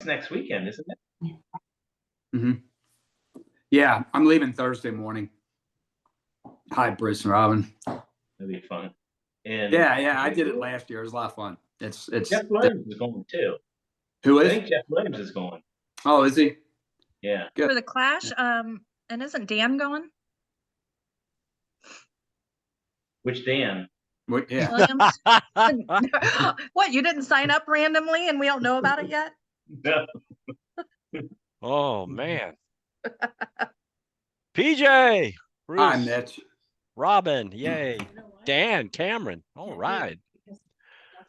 next weekend, isn't it? Mm-hmm. Yeah, I'm leaving Thursday morning. Hi, Bruce and Robin. That'll be fun. And yeah, I did it last year. It was a lot of fun. It's Jeff Williams is going too. Who is? I think Jeff Williams is going. Oh, is he? Yeah. For the Clash, and isn't Dan going? Which Dan? What, yeah. Williams? What, you didn't sign up randomly and we don't know about it yet? No. Oh man. PJ, Bruce, Hi, Mitch. Robin, yay. Dan, Cameron. All right.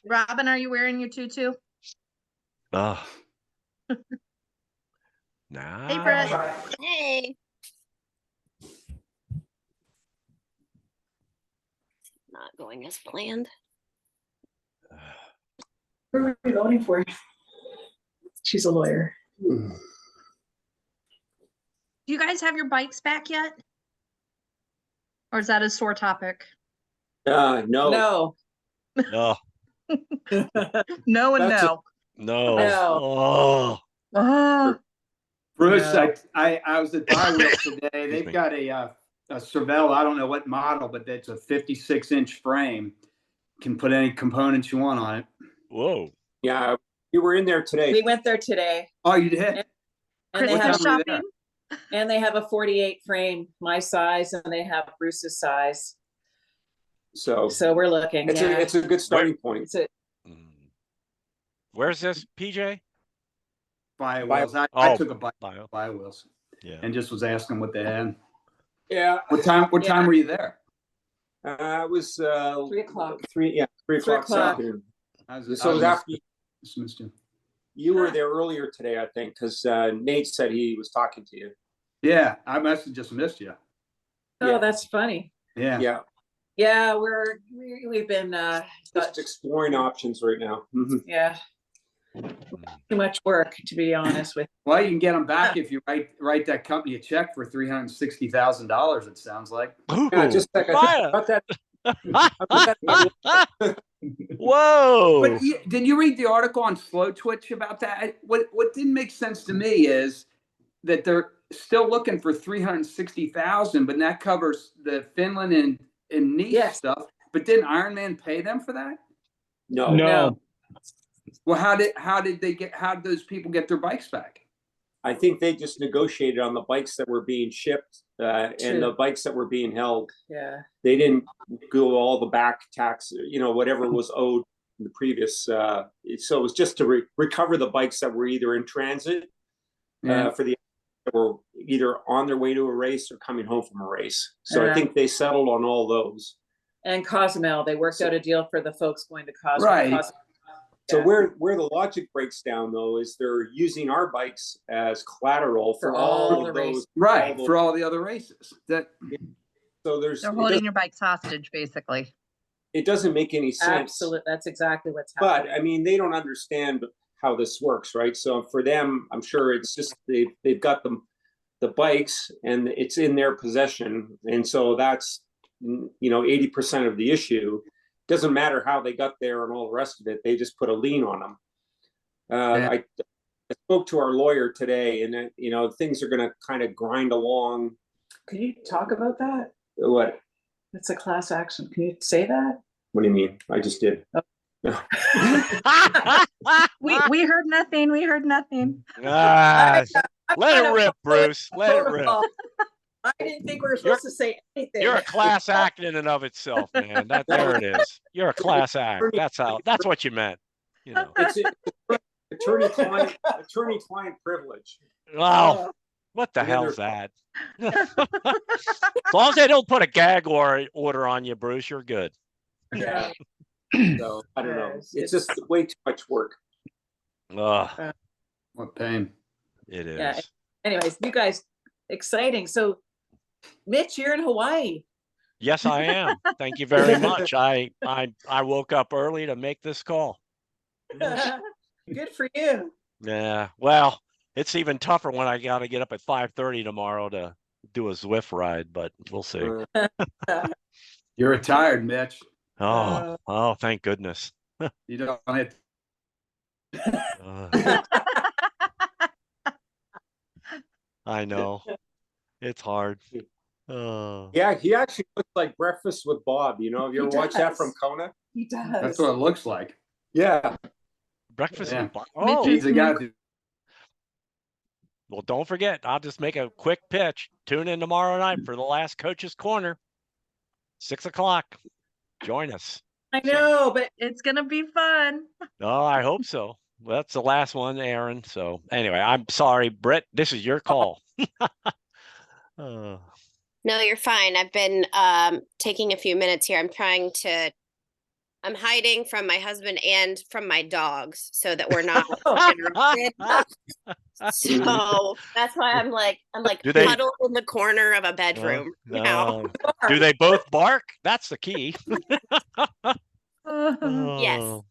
Robin, are you wearing your tutu? Oh. Nah. Hey, Brett. Hey. Not going as planned. Who are we voting for? She's a lawyer. Do you guys have your bikes back yet? Or is that a sore topic? No. No. No. No and no. No. No. Oh. Oh, Bruce, No. I was at Buy Wheels today. They've me. got a Cervelo. I don't know what model, but it's a 56-inch frame. Can put any components you want on it. Whoa. Yeah, you were in there today. We went there today, Oh, you did? and they What have time were you there? and they have a 48 frame, my size, and they have Bruce's size. So So we're looking. it's Yeah. a good starting point. It's a, Mm. Where's this, PJ? Buy Wheels. I Oh, took a Bio. Buy Wheels Yeah. and just was asking what they had. Yeah, What time were you there? it was 3 o'clock. 3 o'clock. 3 this o'clock. afternoon. I So it was after just missed you. you were there earlier today, I think, because Nate said he was talking to you. Yeah, I must have just missed you. Oh, Yeah. that's funny. Yeah. Yeah, Yeah, we've been just exploring options right now. Mhm. yeah, too much work, to be honest with Well, you can get them back if you write that company a check for $360,000. It sounds like. Yeah, just like I thought that. Whoa. But did you read the article on Slow Twitch about that? What didn't make sense to me is that they're still looking for 360,000, but that covers the Finland and Nice Yes. stuff. But didn't Ironman pay them for that? No, No. Well, how did those people get their bikes back? I think they just negotiated on the bikes that were being shipped and True. the bikes that were being held. Yeah. They didn't go all the back tax, whatever was owed in the previous. So it was just to recover the bikes that were either in transit for the that were either on their way to a race or coming home from a race. So I think they settled on all those. And Cozumel, they worked out a deal for the folks going to Cozumel. Right. So Yeah. where the logic breaks down, though, is they're using our bikes as collateral for all all the of those. races. Right, all for all the other races. So there's they're holding your bikes hostage, basically. it doesn't make any sense. Absolutely, that's exactly what's But happening. I mean, they don't understand how this works, right? So for them, I'm sure it's just they've got the bikes and it's in their possession, and so that's 80% of the issue. Doesn't matter how they got there and all the rest of it. They just put a lien on them. I spoke to our lawyer today, and things are going to kind of grind along. Can you talk about that? What? It's a class action. Can you say that? What do you mean? I just did. We heard nothing. We heard nothing. Let it rip, Bruce. Let it rip. I didn't think we were supposed to say anything. You're a class act in and of itself, man. There it is. You're a class act. That's what you meant. It's attorney-client privilege. Wow. What the hell's that? As long as they don't put a gag order on you, Bruce, you're good. Yeah. So I don't know. It's just way too much work. Ugh, What pain. it is. Yeah. Anyways, you guys, exciting. So, Mitch, you're in Hawaii. Yes, I am. Thank you very much. I woke up early to make this call. Good for you. Yeah. Well, it's even tougher when I got to get up at 5:30 tomorrow to do a Zwift ride, but we'll see. You're retired, Mitch. Oh, thank goodness. You don't have I know. It's hard. Oh. Yeah, he actually looks like Breakfast with Bob. You know, have you He ever watched that from does. Kona? He does. That's what it looks like. Yeah. Breakfast Yeah. with Bob. Oh, He's the guy. well, don't forget, I'll just make a quick pitch. Tune in tomorrow night for the last Coach's Corner. 6:00. Join us. I know, but It's gonna be fun. Oh, I hope so. Well, that's the last one, Aaron. So anyway, I'm sorry, Britt. This is your call. Oh. No, you're fine. I've been taking a few minutes here. I'm hiding from my husband and from my dogs so that we're not interrupted. So that's why I'm like Do they- huddled in the corner of a bedroom now. Do they both bark? That's the key. Yes. Oh.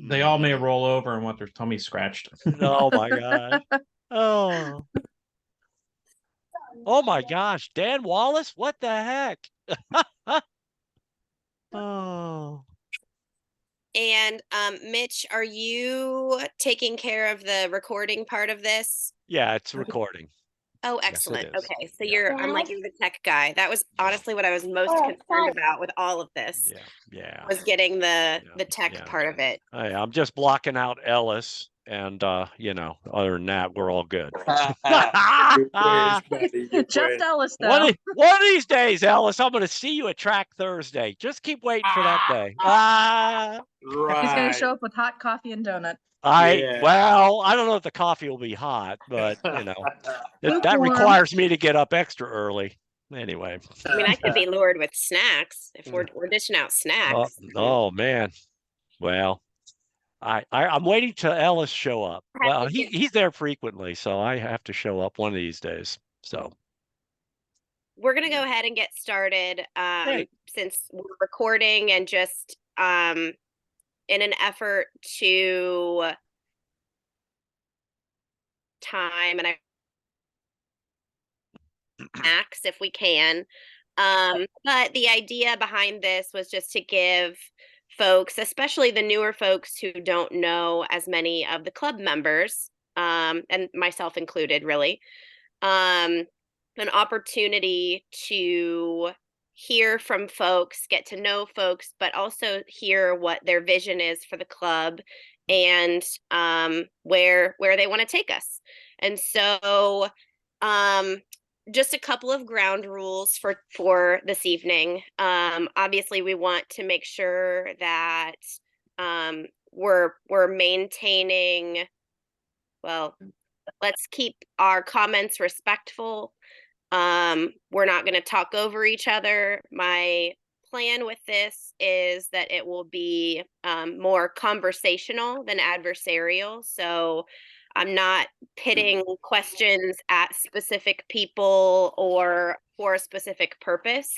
They all may roll over and want their tummy scratched. Oh my gosh. Oh. Oh my gosh. Dan Wallace? What the heck? Oh. And Mitch, are you taking care of the recording part of this? Yeah, it's recording. Oh, Yes, it excellent. is. Okay, so Yeah. I'm like, you're the tech guy. That was honestly what I was most concerned about with all of this, Yeah. was getting the Yeah, tech yeah. part of it. I'm just blocking out Ellis, and other than that, we're all good. Just Ellis, though. One of these days, Ellis, I'm going to see you at Track Thursday. Just keep waiting for that day. He's gonna show up with hot coffee and donut. Well, I don't know if the coffee will be hot, but that Lukewarm. requires me to get up extra early. Anyway. I mean, I could be lured with snacks if we're dishing out Oh, snacks. oh man. Well, I'm waiting till Ellis show up. I have Well, to get- he's there frequently, so I have to show up one of these days. So We're gonna go ahead and get started Great. since we're recording and just in an effort to time and I max if we can. But the idea behind this was just to give folks, especially the newer folks who don't know as many of the club members, and myself included, really, an opportunity to hear from folks, get to know folks, but also hear what their vision is for the club and where they want to take us. And so just a couple of ground rules for this evening. Obviously, we want to make sure that we're maintaining. Well, let's keep our comments respectful. We're not going to talk over each other. My plan with this is that it will be more conversational than adversarial. So I'm not pitting questions at specific people or for a specific purpose.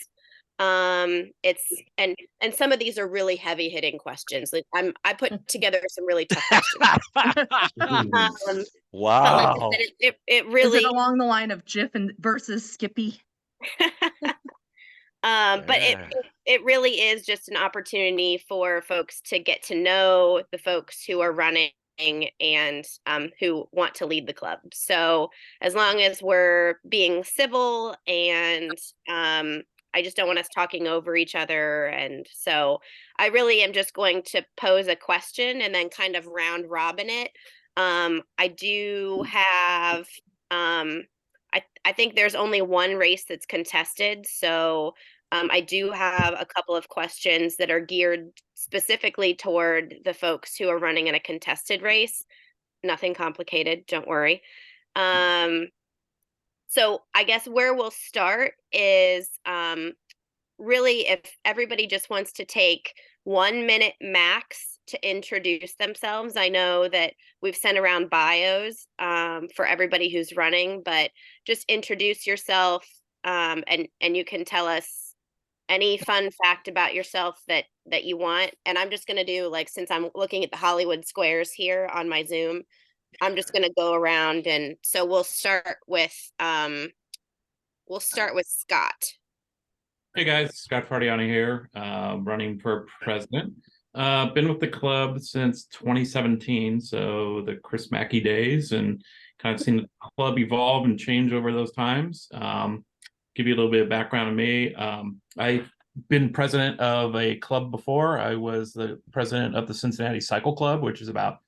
It's and some of these are really heavy hitting questions. Like I put together some really tough questions. wow. But like I said, it Is really it along the line of Jiff and versus Skippy? but it really is just an opportunity for folks to get to know the folks who are running and who want to lead the club. So as long as we're being civil and I just don't want us talking over each other. And so I really am just going to pose a question and then kind of round robin it. I do have I think there's only one race that's contested. So I do have a couple of questions that are geared specifically toward the folks who are running in a contested race. Nothing complicated, don't worry. So I guess where we'll start is really if everybody just wants to take 1 minute max to introduce themselves. I know that we've sent around bios for everybody who's running, but just introduce yourself and you can tell us any fun fact about yourself that you want. And I'm just going to do, like, since I'm looking at the Hollywood squares here on my Zoom, I'm just going to go around. And so we'll start with Scott. Hey guys, Scott Fardiani here, running for president. Been with the club since 2017, so the Chris Mackey days, and kind of seen the club evolve and change over those times. Give you a little bit of background on me. I've been president of a club before. I was the president of the Cincinnati Cycle Club, which is about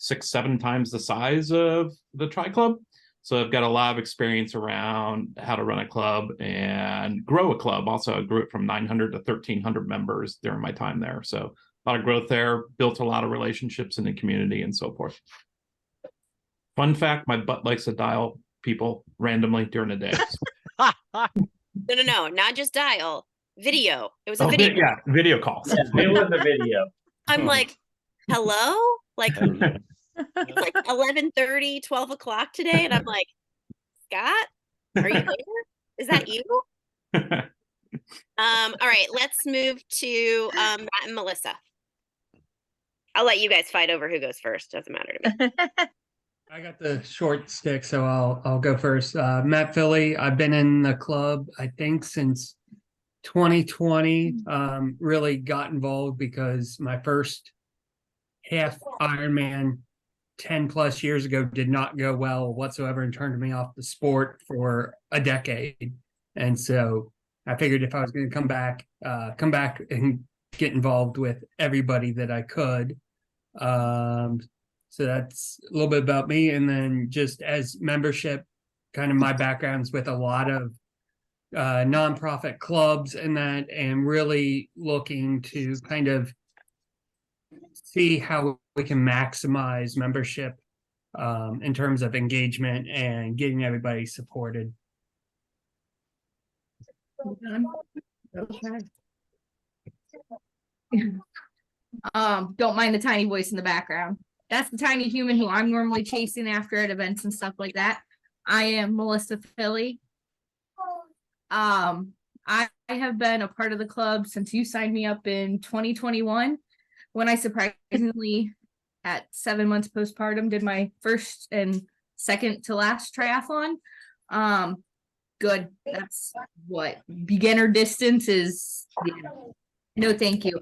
6-7 times the size of the Tri Club. So I've got a lot of experience around how to run a club and grow a club. Also, I grew it from 900 to 1,300 members during my time there. So a lot of growth there, built a lot of relationships in the community and so forth. Fun fact, my butt likes to dial people randomly during the day. No, not just dial. Video. It was a Oh, video. yeah, video calls. Yeah, it was a video. I'm like, hello? Like, Yeah. it's like 11:30, 12 o'clock today. And I'm like, Scott, are you there? Is that you? All right, let's move to Matt and Melissa. I'll let you guys fight over who goes first. Doesn't matter to me. I got the short stick, so I'll go first. Matt Philly, I've been in the club, I think, since 2020. Really got involved because my first half Ironman 10 plus years ago did not go well whatsoever and turned me off the sport for a decade. And so I figured if I was going to come back and get involved with everybody that I could. So that's a little bit about me. And then just as membership, kind of my background's with a lot of nonprofit clubs and that, and really looking to kind of see how we can maximize membership in terms of engagement and getting everybody supported. Don't mind the tiny voice in the background. That's the tiny human who I'm normally chasing after at events and stuff like that. I am Melissa Philly. I have been a part of the club since you signed me up in 2021, when I surprisingly, at 7 months postpartum, did my first and second to last triathlon. Good. That's what beginner distance is. Yeah. No, thank you.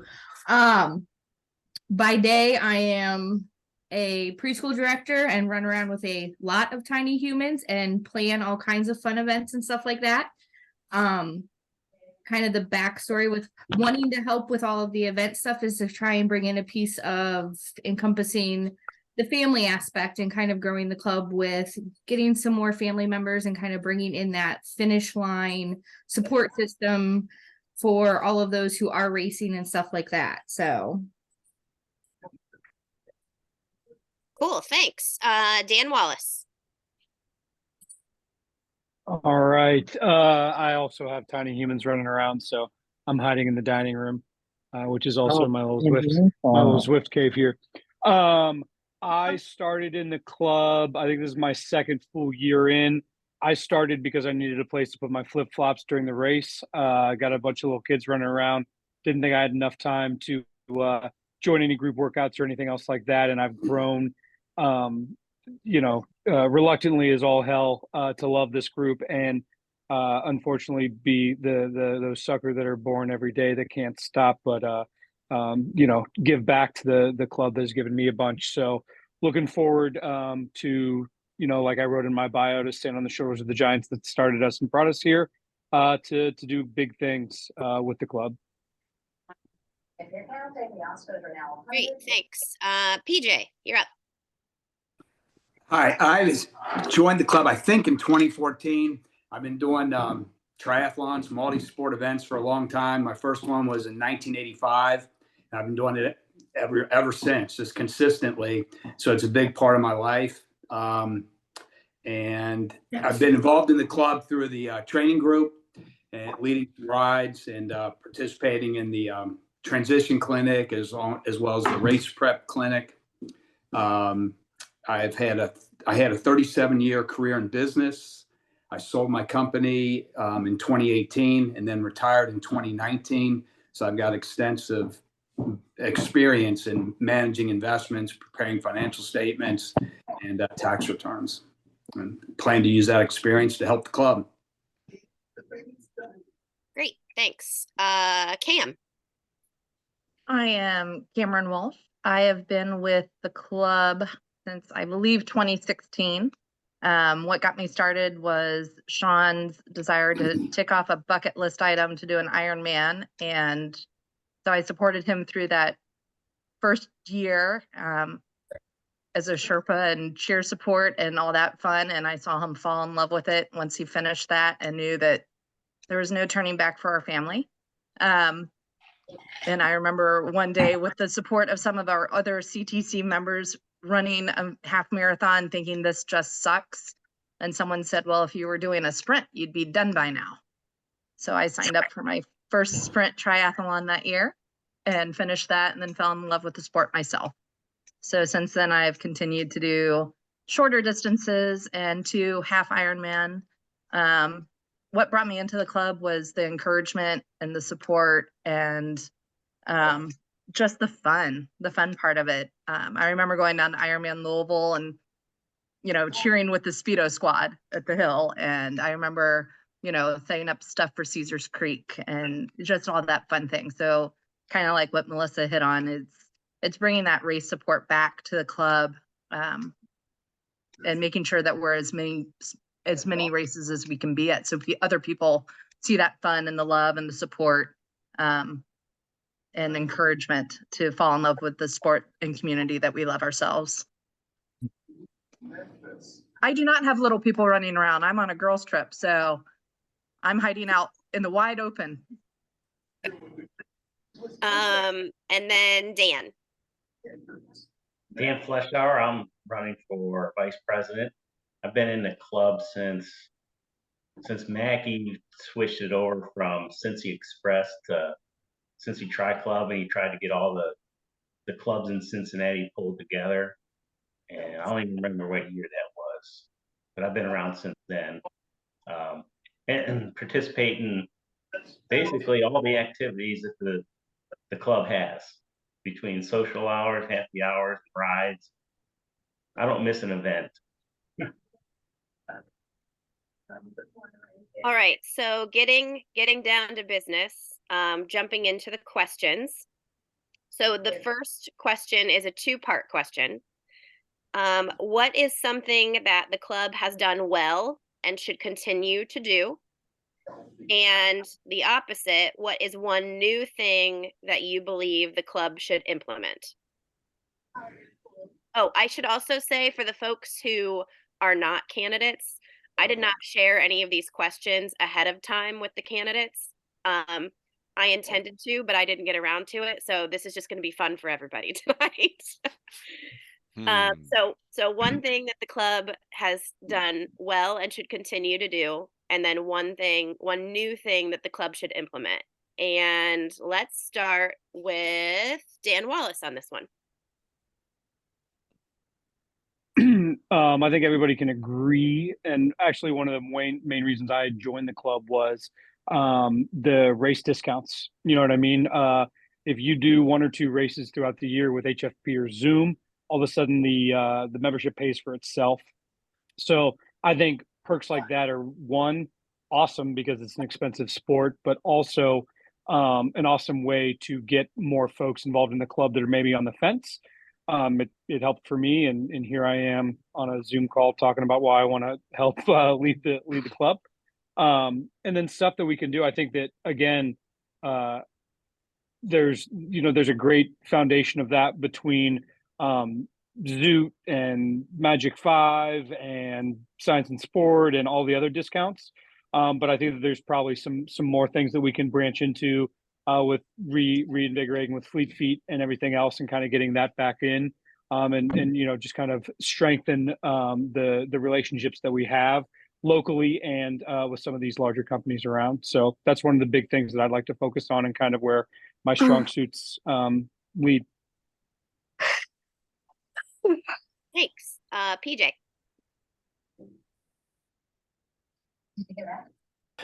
By day, I am a preschool director and run around with a lot of tiny humans and plan all kinds of fun events and stuff like that. Kind of the backstory with wanting to help with all of the event stuff is to try and bring in a piece of encompassing the family aspect and kind of growing the club with getting some more family members and kind of bringing in that finish line support system for all of those who are racing and stuff like that. So. Cool, thanks. Dan Wallace. All right. I also have tiny humans running around, so I'm hiding in the dining room, which is also my little Zwift cave here. I started in the club. I think this is my second full year in. I started because I needed a place to put my flip-flops during the race. I got a bunch of little kids running around. Didn't think I had enough time to join any group workouts or anything else like that. And I've grown, reluctantly as all hell to love this group and unfortunately be those suckers that are born every day that can't stop, but give back to the club that has given me a bunch. So looking forward to, like I wrote in my bio, to stand on the shoulders of the giants that started us and brought us here to do big things with the club. Great, thanks. PJ, you're up. Hi, I joined the club, I think, in 2014. I've been doing triathlons, multi-sport events for a long time. My first one was in 1985. And I've been doing it ever since, just consistently. So it's a big part of my life. And I've been involved in the club through the training group and leading rides and participating in the transition clinic as well as the race prep clinic. I had a 37-year career in business. I sold my company in 2018 and then retired in 2019. So I've got extensive experience in managing investments, preparing financial statements, and tax returns. And plan to use that experience to help the club. Great, thanks. Cam. I am Cameron Wolf. I have been with the club since I believe 2016. What got me started was Sean's desire to tick off a bucket list item to do an Ironman. And so I supported him through that first year as a Sherpa and cheer support and all that fun. And I saw him fall in love with it once he finished that and knew that there was no turning back for our family. And I remember one day with the support of some of our other CTC members running a half marathon thinking this just sucks. And someone said, well, if you were doing a sprint, you'd be done by now. So I signed up for my first sprint triathlon that year and finished that and then fell in love with the sport myself. So since then I've continued to do shorter distances and 2 half Ironman. What brought me into the club was the encouragement and the support and just the fun part of it. I remember going down to Ironman Louisville and, you know, cheering with the Speedo squad at the hill. And I remember, you know, setting up stuff for Caesar's Creek and just all that fun thing. So kind of like what Melissa hit on, it's bringing that race support back to the club and making sure that we're as many races as we can be at. So other people see that fun and the love and the support and encouragement to fall in love with the sport and community that we love ourselves. I do not have little people running around. I'm on a girls trip, so I'm hiding out in the wide open. And then Dan. Dan Fleschauer, I'm running for vice president. I've been in the club since Mackey switched it over from Cincy Express to Cincy Tri Club, and he tried to get all the clubs in Cincinnati pulled together. And I don't even remember what year that was, but I've been around since then, and participating basically all the activities that the club has between social hours, happy hours, rides. I don't miss an event. All right, so getting down to business, jumping into the questions. So the first question is a 2-part question. What is something that the club has done well and should continue to do? And the opposite, what is one new thing that you believe the club should implement? Oh, I should also say for the folks who are not candidates, I did not share any of these questions ahead of time with the candidates. I intended to, but I didn't get around to it. So this is just going to be fun for everybody tonight. So one thing that the club has done well and should continue to do, and then one new thing that the club should implement. And let's start with Dan Wallace on this one. I think everybody can agree. And actually, one of the main reasons I joined the club was the race discounts. You know what I mean? If you do 1 or 2 races throughout the year with HFP or Zoom, all of a sudden the membership pays for itself. So I think perks like that are awesome because it's an expensive sport, but also an awesome way to get more folks involved in the club that are maybe on the fence. It helped for me, and here I am on a Zoom call talking about why I want to help lead the club. And then stuff that we can do. I think that again, there's a great foundation of that between Zoot and Magic 5 and Science and Sport and all the other discounts. But I think that there's probably some more things that we can branch into with reinvigorating with Fleet Feet and everything else, and kind of getting that back in, and just kind of strengthen the relationships that we have locally and with some of these larger companies around. So that's one of the big things that I'd like to focus on, and kind of where my strong suits lead. Thanks. PJ.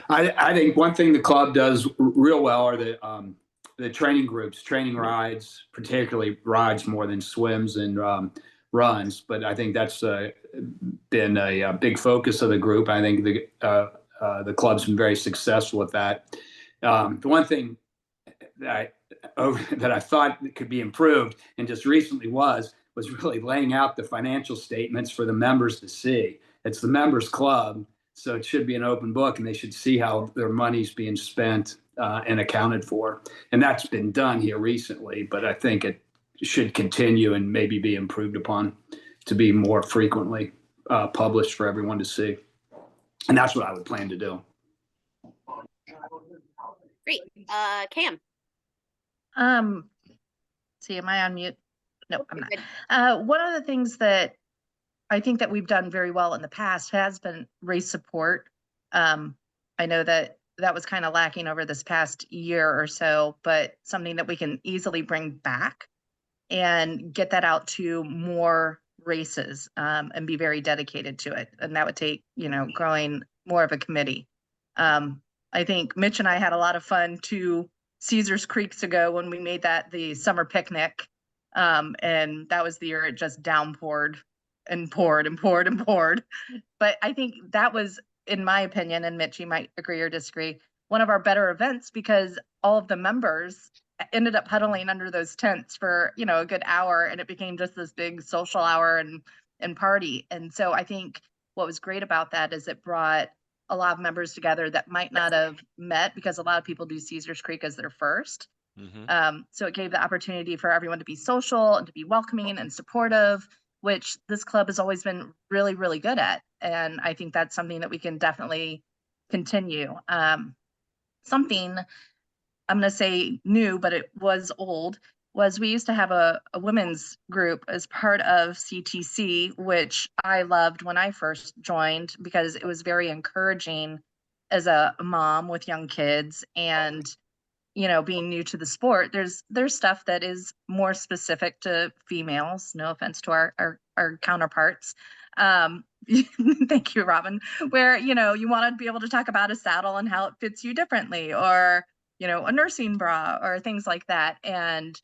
I think one thing the club does real well are the training groups, training rides, particularly rides more than swims and runs. But I think that's been a big focus of the group. I think the club's been very successful with that. The one thing that I thought could be improved and just recently was really laying out the financial statements for the members to see. It's the members club, so it should be an open book, and they should see how their money's being spent and accounted for. And that's been done here recently, but I think it should continue and maybe be improved upon to be more frequently published for everyone to see. And that's what I would plan to do. Great. Cam. See, am I on mute? No, I'm not. One of the things that I think that we've done very well in the past has been race support. I know that was kind of lacking over this past year or so, but something that we can easily bring back and get that out to more races and be very dedicated to it. And that would take, growing more of a committee. I think Mitch and I had a lot of fun 2 Caesars Creeks ago when we made that the summer picnic. And that was the year it just downpoured and poured and poured and poured. But I think that was, in my opinion, and Mitch, you might agree or disagree, one of our better events because all of the members ended up huddling under those tents for, a good hour, and it became just this big social hour and party. And so I think what was great about that is it brought a lot of members together that might not have met because a lot of people do Caesars Creek as their first. So it gave the opportunity for everyone to be social and to be welcoming and supportive, which this club has always been really, really good at. And I think that's something that we can definitely continue. Something I'm going to say new, but it was old, was we used to have a women's group as part of CTC, which I loved when I first joined because it was very encouraging as a mom with young kids and, being new to the sport. There's stuff that is more specific to females, no offense to our counterparts. Thank you, Robin, where, you want to be able to talk about a saddle and how it fits you differently, or, a nursing bra or things like that. And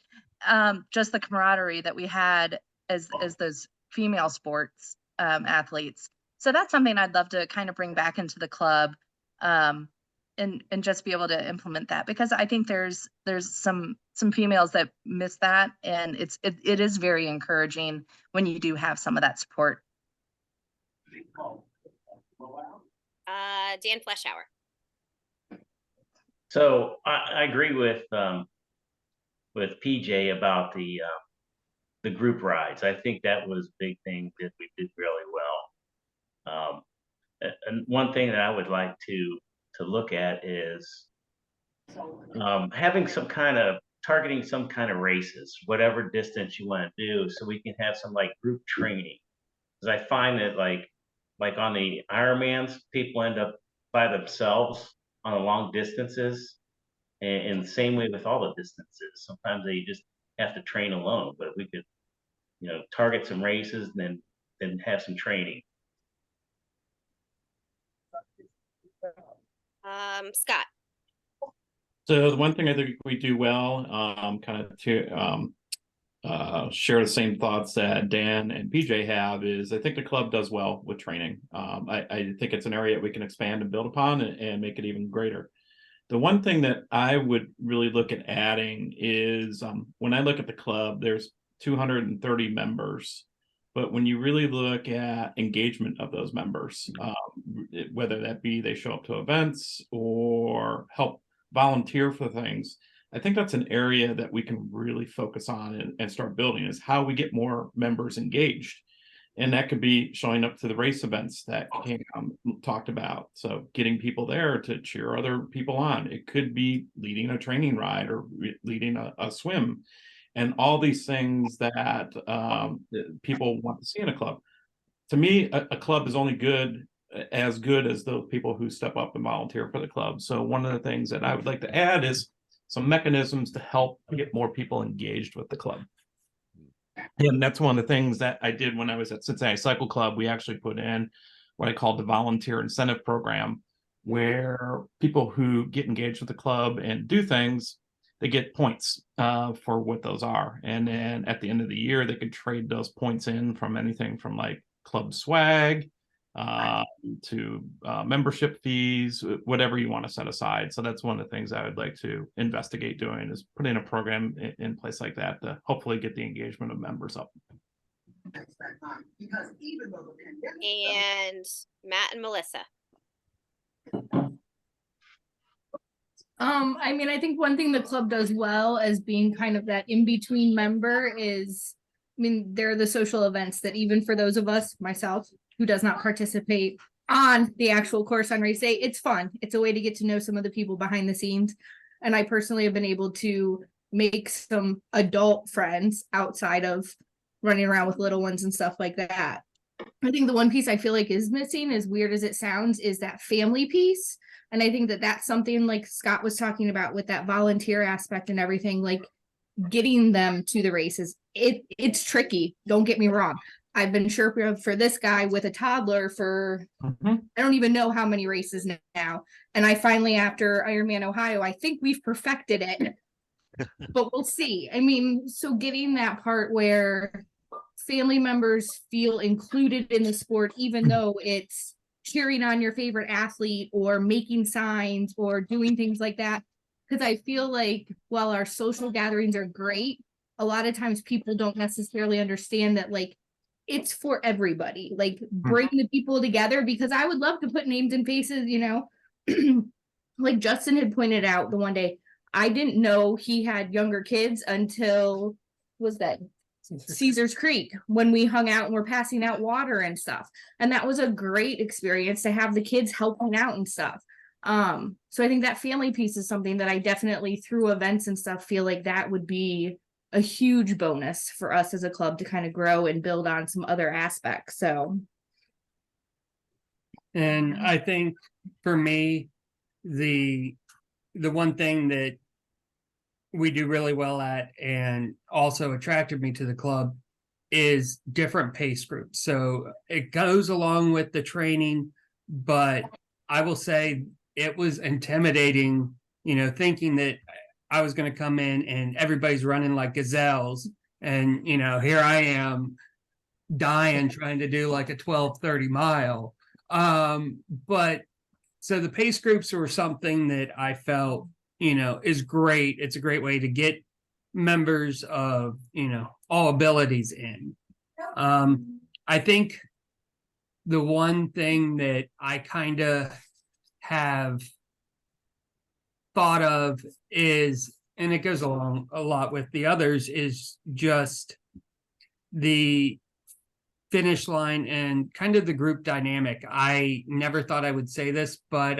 just the camaraderie that we had as those female sports athletes. So that's something I'd love to kind of bring back into the club and just be able to implement that, because I think there's some females that miss that, and it is very encouraging when you do have some of that support. Dan Fleschauer. So I agree with PJ about the group rides. I think that was a big thing that we did really well. And one thing that I would like to look at is having targeting some kind of races, whatever distance you want to do, so we can have some like group training. Because I find that like on the Ironmans, people end up by themselves on the long distances, and the same way with all the distances. Sometimes they just have to train alone. But if we could, target some races and then have some training. Scott. So the one thing I think we do well, kind of to share the same thoughts that Dan and PJ have, is I think the club does well with training. I think it's an area we can expand and build upon and make it even greater. The one thing that I would really look at adding is when I look at the club, there's 230 members. But when you really look at engagement of those members, whether that be they show up to events or help volunteer for things, I think that's an area that we can really focus on and start building, is how we get more members engaged. And that could be showing up to the race events that Cam talked about. So getting people there to cheer other people on. It could be leading a training ride or leading a swim. And all these things that people want to see in a club. To me, a club is only as good as those people who step up and volunteer for the club. So one of the things that I would like to add is some mechanisms to help get more people engaged with the club. And that's one of the things that I did when I was at Cincinnati Cycle Club. We actually put in what I called the volunteer incentive program, where people who get engaged with the club and do things, they get points for what those are. And then at the end of the year, they could trade those points in from anything from like club swag to membership fees, whatever you want to set aside. So that's one of the things I would like to investigate doing, is putting a program in place like that to hopefully get the engagement of members up. And Matt and Melissa. I mean, I think one thing the club does well as being kind of that in-between member is, I mean, there are the social events that even for those of us, myself, who does not participate on the actual course on race day, it's fun. It's a way to get to know some of the people behind the scenes. And I personally have been able to make some adult friends outside of running around with little ones and stuff like that. I think the one piece I feel like is missing, as weird as it sounds, is that family piece. And I think that that's something like Scott was talking about with that volunteer aspect and everything, like getting them to the races. It's tricky. Don't get me wrong. I've been sure for this guy with a toddler for, I don't even know how many races now. And I finally, after Ironman Ohio, I think we've perfected it, but we'll see. I mean, so getting that part where family members feel included in the sport, even though it's cheering on your favorite athlete or making signs or doing things like that. Because I feel like while our social gatherings are great, a lot of times people don't necessarily understand that, like, it's for everybody. Like, bring the people together, because I would love to put names and faces, you know. Like Justin had pointed out the one day, I didn't know he had younger kids until, was that Caesar's Creek, when we hung out and we're passing out water and stuff. And that was a great experience to have the kids helping out and stuff. So I think that family piece is something that I definitely, through events and stuff, feel like that would be a huge bonus for us as a club to kind of grow and build on some other aspects. So, and I think for me, the one thing that we do really well at and also attracted me to the club is different pace groups. So it goes along with the training, but I will say it was intimidating, you know, thinking that I was going to come in and everybody's running like gazelles. And, you know, here I am dying trying to do like a 12:30 mile. But so the pace groups were something that I felt, you know, is great. It's a great way to get members of, you know, all abilities in. I think the one thing that I kind of have thought of is, and it goes along a lot with the others, is just the finish line and kind of the group dynamic. I never thought I would say this, but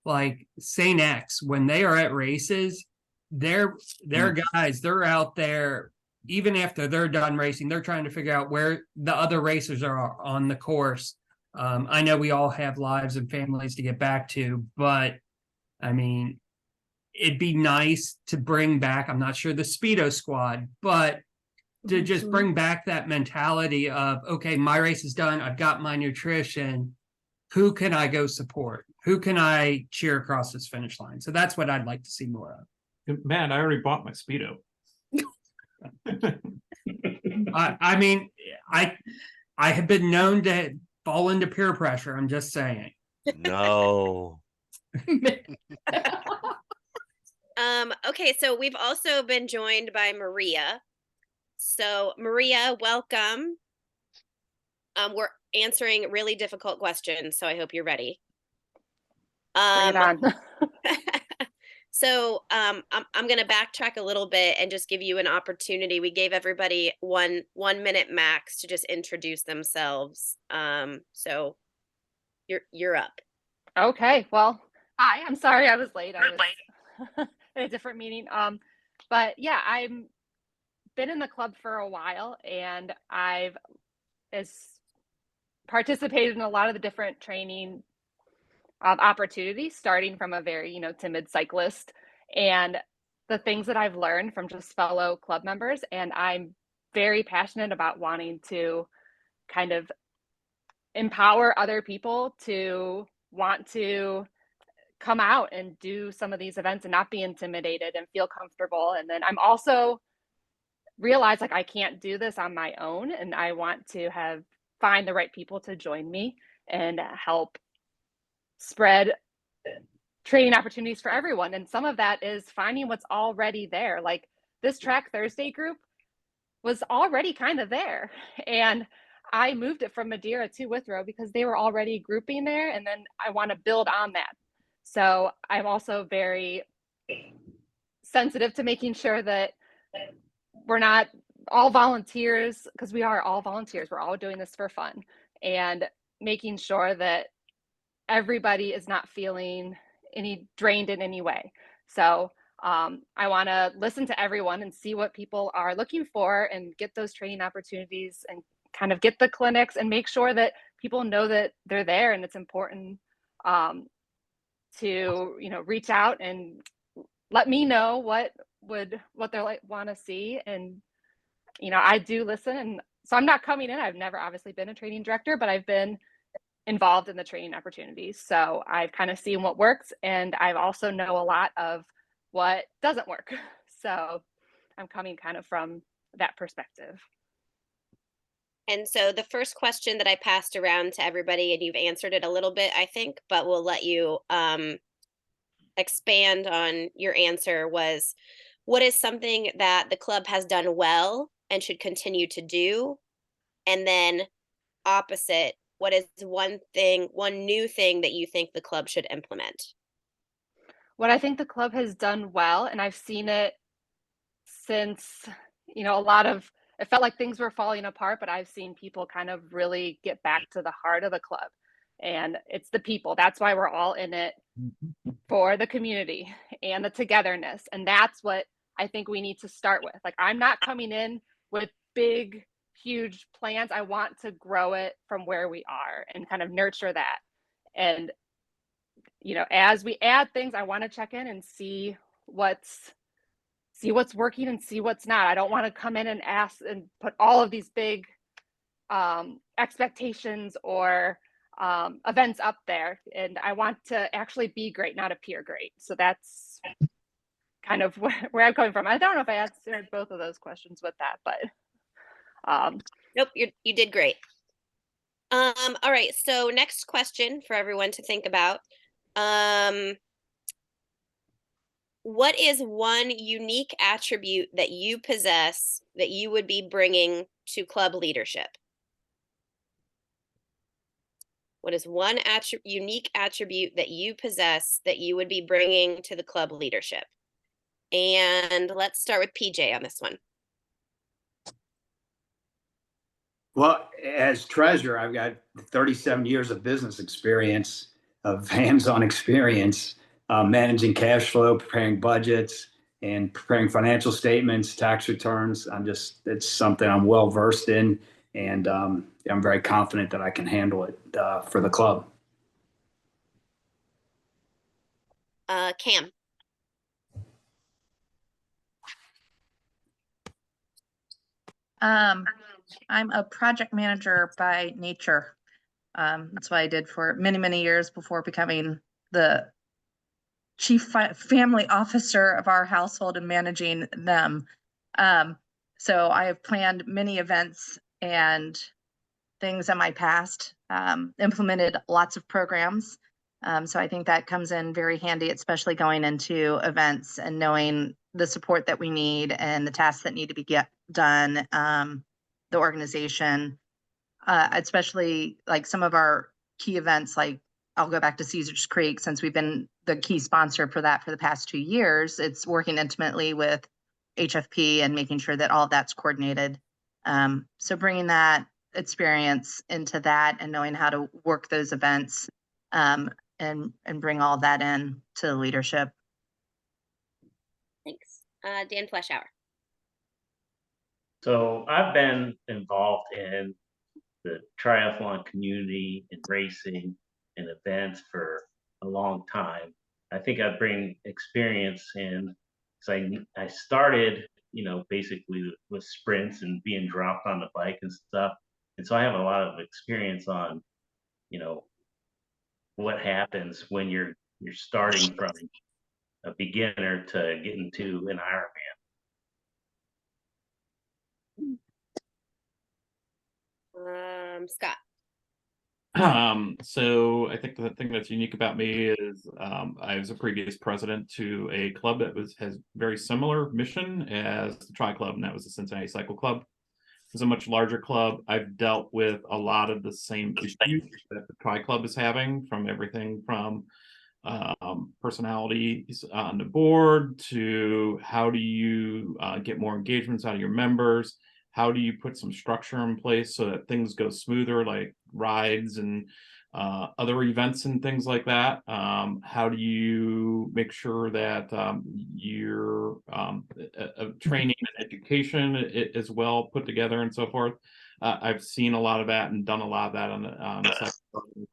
like St. X, when they are at races, they're guys, they're out there even after they're done racing. They're trying to figure out where the other racers are on the course. I know we all have lives and families to get back to, but I mean, it'd be nice to bring back, I'm not sure the Speedo squad, but to just bring back that mentality of, okay, my race is done. I've got my nutrition. Who can I go support? Who can I cheer across this finish line? So that's what I'd like to see more of. Man, I already bought my Speedo. I mean, I have been known to fall into peer pressure. I'm just saying. No. Okay, so we've also been joined by Maria. So Maria, welcome. We're answering really difficult questions, so I hope you're ready. Bring it on. So I'm going to backtrack a little bit and just give you an opportunity. We gave everybody one minute max to just introduce themselves. So you're up. Okay, well, hi, I'm sorry I was late. I was at a different meeting. But yeah, I'm been in the club for a while, and I've participated in a lot of the different training opportunities, starting from a very, timid cyclist, and the things that I've learned from just fellow club members. And I'm very passionate about wanting to kind of empower other people to want to come out and do some of these events and not be intimidated and feel comfortable. And then I'm also realize like I can't do this on my own, and I want to find the right people to join me. and help spread training opportunities for everyone. And some of that is finding what's already there. Like this Track Thursday group was already kind of there. And I moved it from Madeira to Withrow because they were already grouping there. And then I want to build on that. So I'm also very sensitive to making sure that we're not all volunteers, because we are all volunteers. We're all doing this for fun, and making sure that everybody is not feeling any drained in any way. So I want to listen to everyone and see what people are looking for and get those training opportunities and kind of get the clinics and make sure that people know that they're there. And it's important to, you know, reach out and let me know what they're like, want to see. And, you know, I do listen. And so I'm not coming in. I've never obviously been a training director, but I've been involved in the training opportunities. So I've kind of seen what works, and I've also know a lot of what doesn't work. So I'm coming kind of from that perspective. And so the first question that I passed around to everybody, and you've answered it a little bit, I think, but we'll let you expand on your answer, was what is something that the club has done well and should continue to do? And then opposite, what is one new thing that you think the club should implement? What I think the club has done well, and I've seen it since, you know, it felt like things were falling apart, but I've seen people kind of really get back to the heart of the club. And it's the people. That's why we're all in it, for the community and the togetherness. And that's what I think we need to start with. Like, I'm not coming in with big, huge plans. I want to grow it from where we are and kind of nurture that. And, you know, as we add things, I want to check in and see what's working and see what's not. I don't want to come in and ask and put all of these big expectations or events up there. And I want to actually be great, not appear great. So that's kind of where I'm coming from. I don't know if I answered both of those questions with that, but nope, you did great. All right, so next question for everyone to think about. What is one unique attribute that you possess that you would be bringing to club leadership? What is one unique attribute that you possess that you would be bringing to the club leadership? And let's start with PJ on this one. Well, as treasurer, I've got 37 years of business experience, of hands-on experience, managing cash flow, preparing budgets, and preparing financial statements, tax returns. It's something I'm well versed in, and I'm very confident that I can handle it for the club. Cam. I'm a project manager by nature. That's what I did for many, many years before becoming the chief family officer of our household and managing them. So I have planned many events and things in my past, implemented lots of programs. So I think that comes in very handy, especially going into events and knowing the support that we need and the tasks that need to be done, the organization, especially like some of our key events, like I'll go back to Caesars Creek, since we've been the key sponsor for that for the past 2 years. It's working intimately with HFP and making sure that all of that's coordinated. So bringing that experience into that and knowing how to work those events and bring all that in to leadership. Thanks. Dan Fleischauer. So I've been involved in the triathlon community and racing and events for a long time. I think I bring experience in, because I started, you know, basically with sprints and being dropped on the bike and stuff. And so I have a lot of experience on, you know, what happens when you're starting from a beginner to getting to an Ironman. Scott. So I think the thing that's unique about me is I was a previous president to a club that has very similar mission as the Tri Club, and that was the Cincinnati Cycle Club. It's a much larger club. I've dealt with a lot of the same issues that the Tri Club is having, from everything from personalities on the board to how do you get more engagements out of your members, how do you put some structure in place so that things go smoother, like rides and other events and things like that. How do you make sure that your training and education is well put together and so forth. I've seen a lot of that and done a lot of that on the site.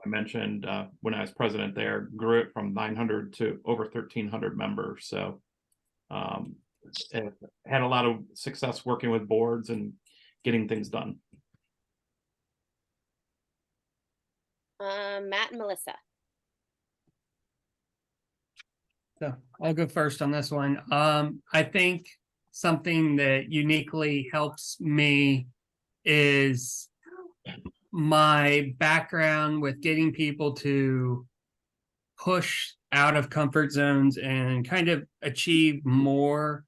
I mentioned when I was president there, grew it from 900 to over 1,300 members. So had a lot of success working with boards and getting things done. Matt and Melissa. So I'll go first on this one. I think something that uniquely helps me is my background with getting people to push out of comfort zones and kind of achieve more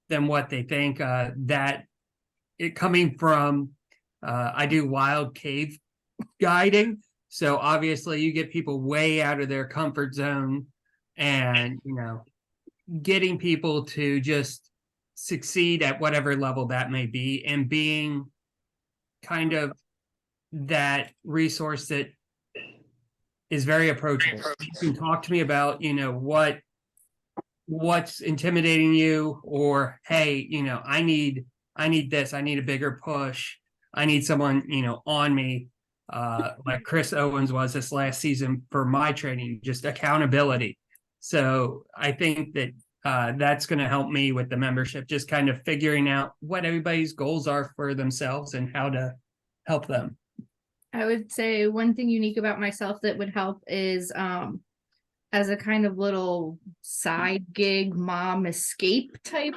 than what they think. That it coming from, I do wild cave guiding. So obviously you get people way out of their comfort zone, and, you know, getting people to just succeed at whatever level that may be, and being kind of that resource that is very approachable. You can talk to me about, you know, what's intimidating you, or, hey, you know, I need this, I need a bigger push, I need someone, you know, on me, like Chris Owens was this last season for my training, just accountability. So I think that that's going to help me with the membership, just kind of figuring out what everybody's goals are for themselves and how to help them. I would say one thing unique about myself that would help is as a kind of little side gig mom escape type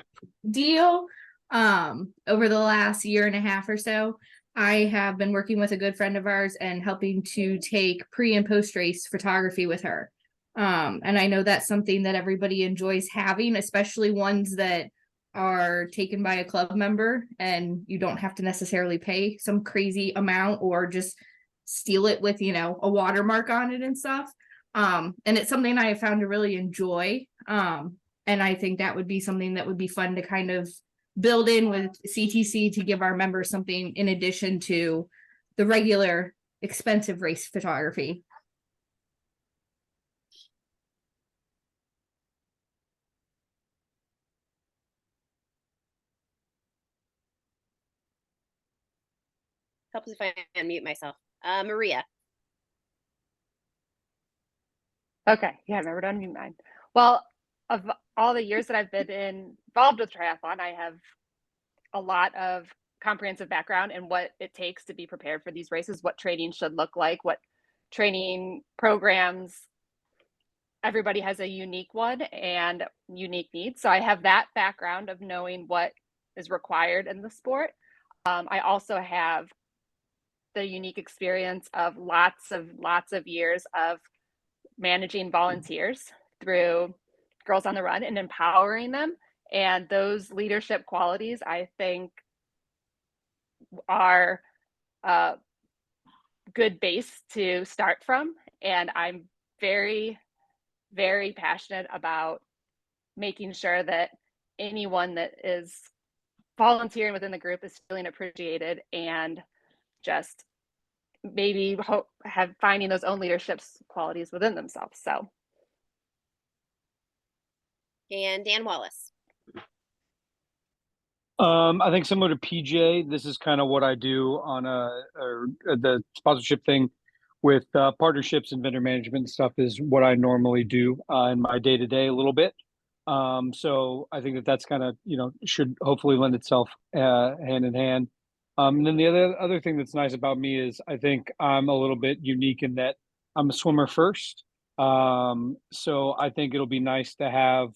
deal. Over the last year and a half or so, I have been working with a good friend of ours and helping to take pre and post race photography with her. And I know that's something that everybody enjoys having, especially ones that are taken by a club member and you don't have to necessarily pay some crazy amount or just steal it with, you know, a watermark on it and stuff. And it's something I have found to really enjoy. And I think that would be something that would be fun to kind of build in with CTC to give our members something in addition to the regular expensive race photography. Helps if I unmute myself. Maria. Okay, yeah, I remember to unmute mine. Well, of all the years that I've been involved with triathlon, I have a lot of comprehensive background in what it takes to be prepared for these races, what training should look like, what training programs. Everybody has a unique one and unique needs. So I have that background of knowing what is required in the sport. I also have the unique experience of lots of years of managing volunteers through Girls on the Run and empowering them. And those leadership qualities, I think, are a good base to start from. And I'm very, very passionate about making sure that anyone that is volunteering within the group is feeling appreciated and just maybe have finding those own leadership qualities within themselves. So. And Dan Wallace. I think similar to PJ, this is kind of what I do on the sponsorship thing with partnerships and vendor management stuff is what I normally do in my day-to-day a little bit. So I think that's kind of, you know, should hopefully lend itself hand in hand. And then the other thing that's nice about me is I think I'm a little bit unique in that I'm a swimmer first. So I think it'll be nice to have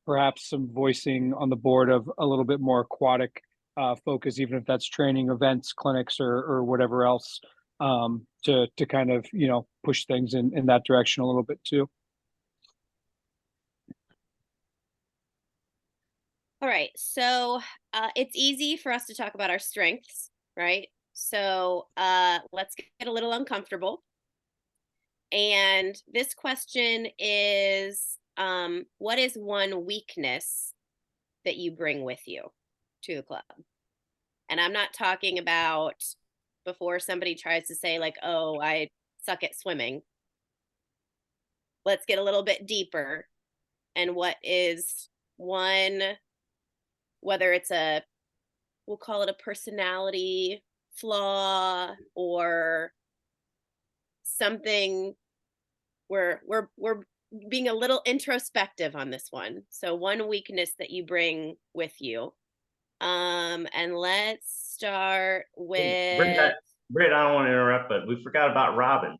perhaps some voicing on the board of a little bit more aquatic focus, even if that's training, events, clinics, or whatever else. to kind of, push things in that direction a little bit too. All right, so it's easy for us to talk about our strengths, right? So let's get a little uncomfortable. And this question is, what is one weakness that you bring with you to the club? And I'm not talking about before somebody tries to say like, oh, I suck at swimming. Let's get a little bit deeper. And what is one, whether it's we'll call it a personality flaw or something, we're being a little introspective on this one. So one weakness that you bring with you. And let's start with Britt, I don't want to interrupt, but we forgot about Robin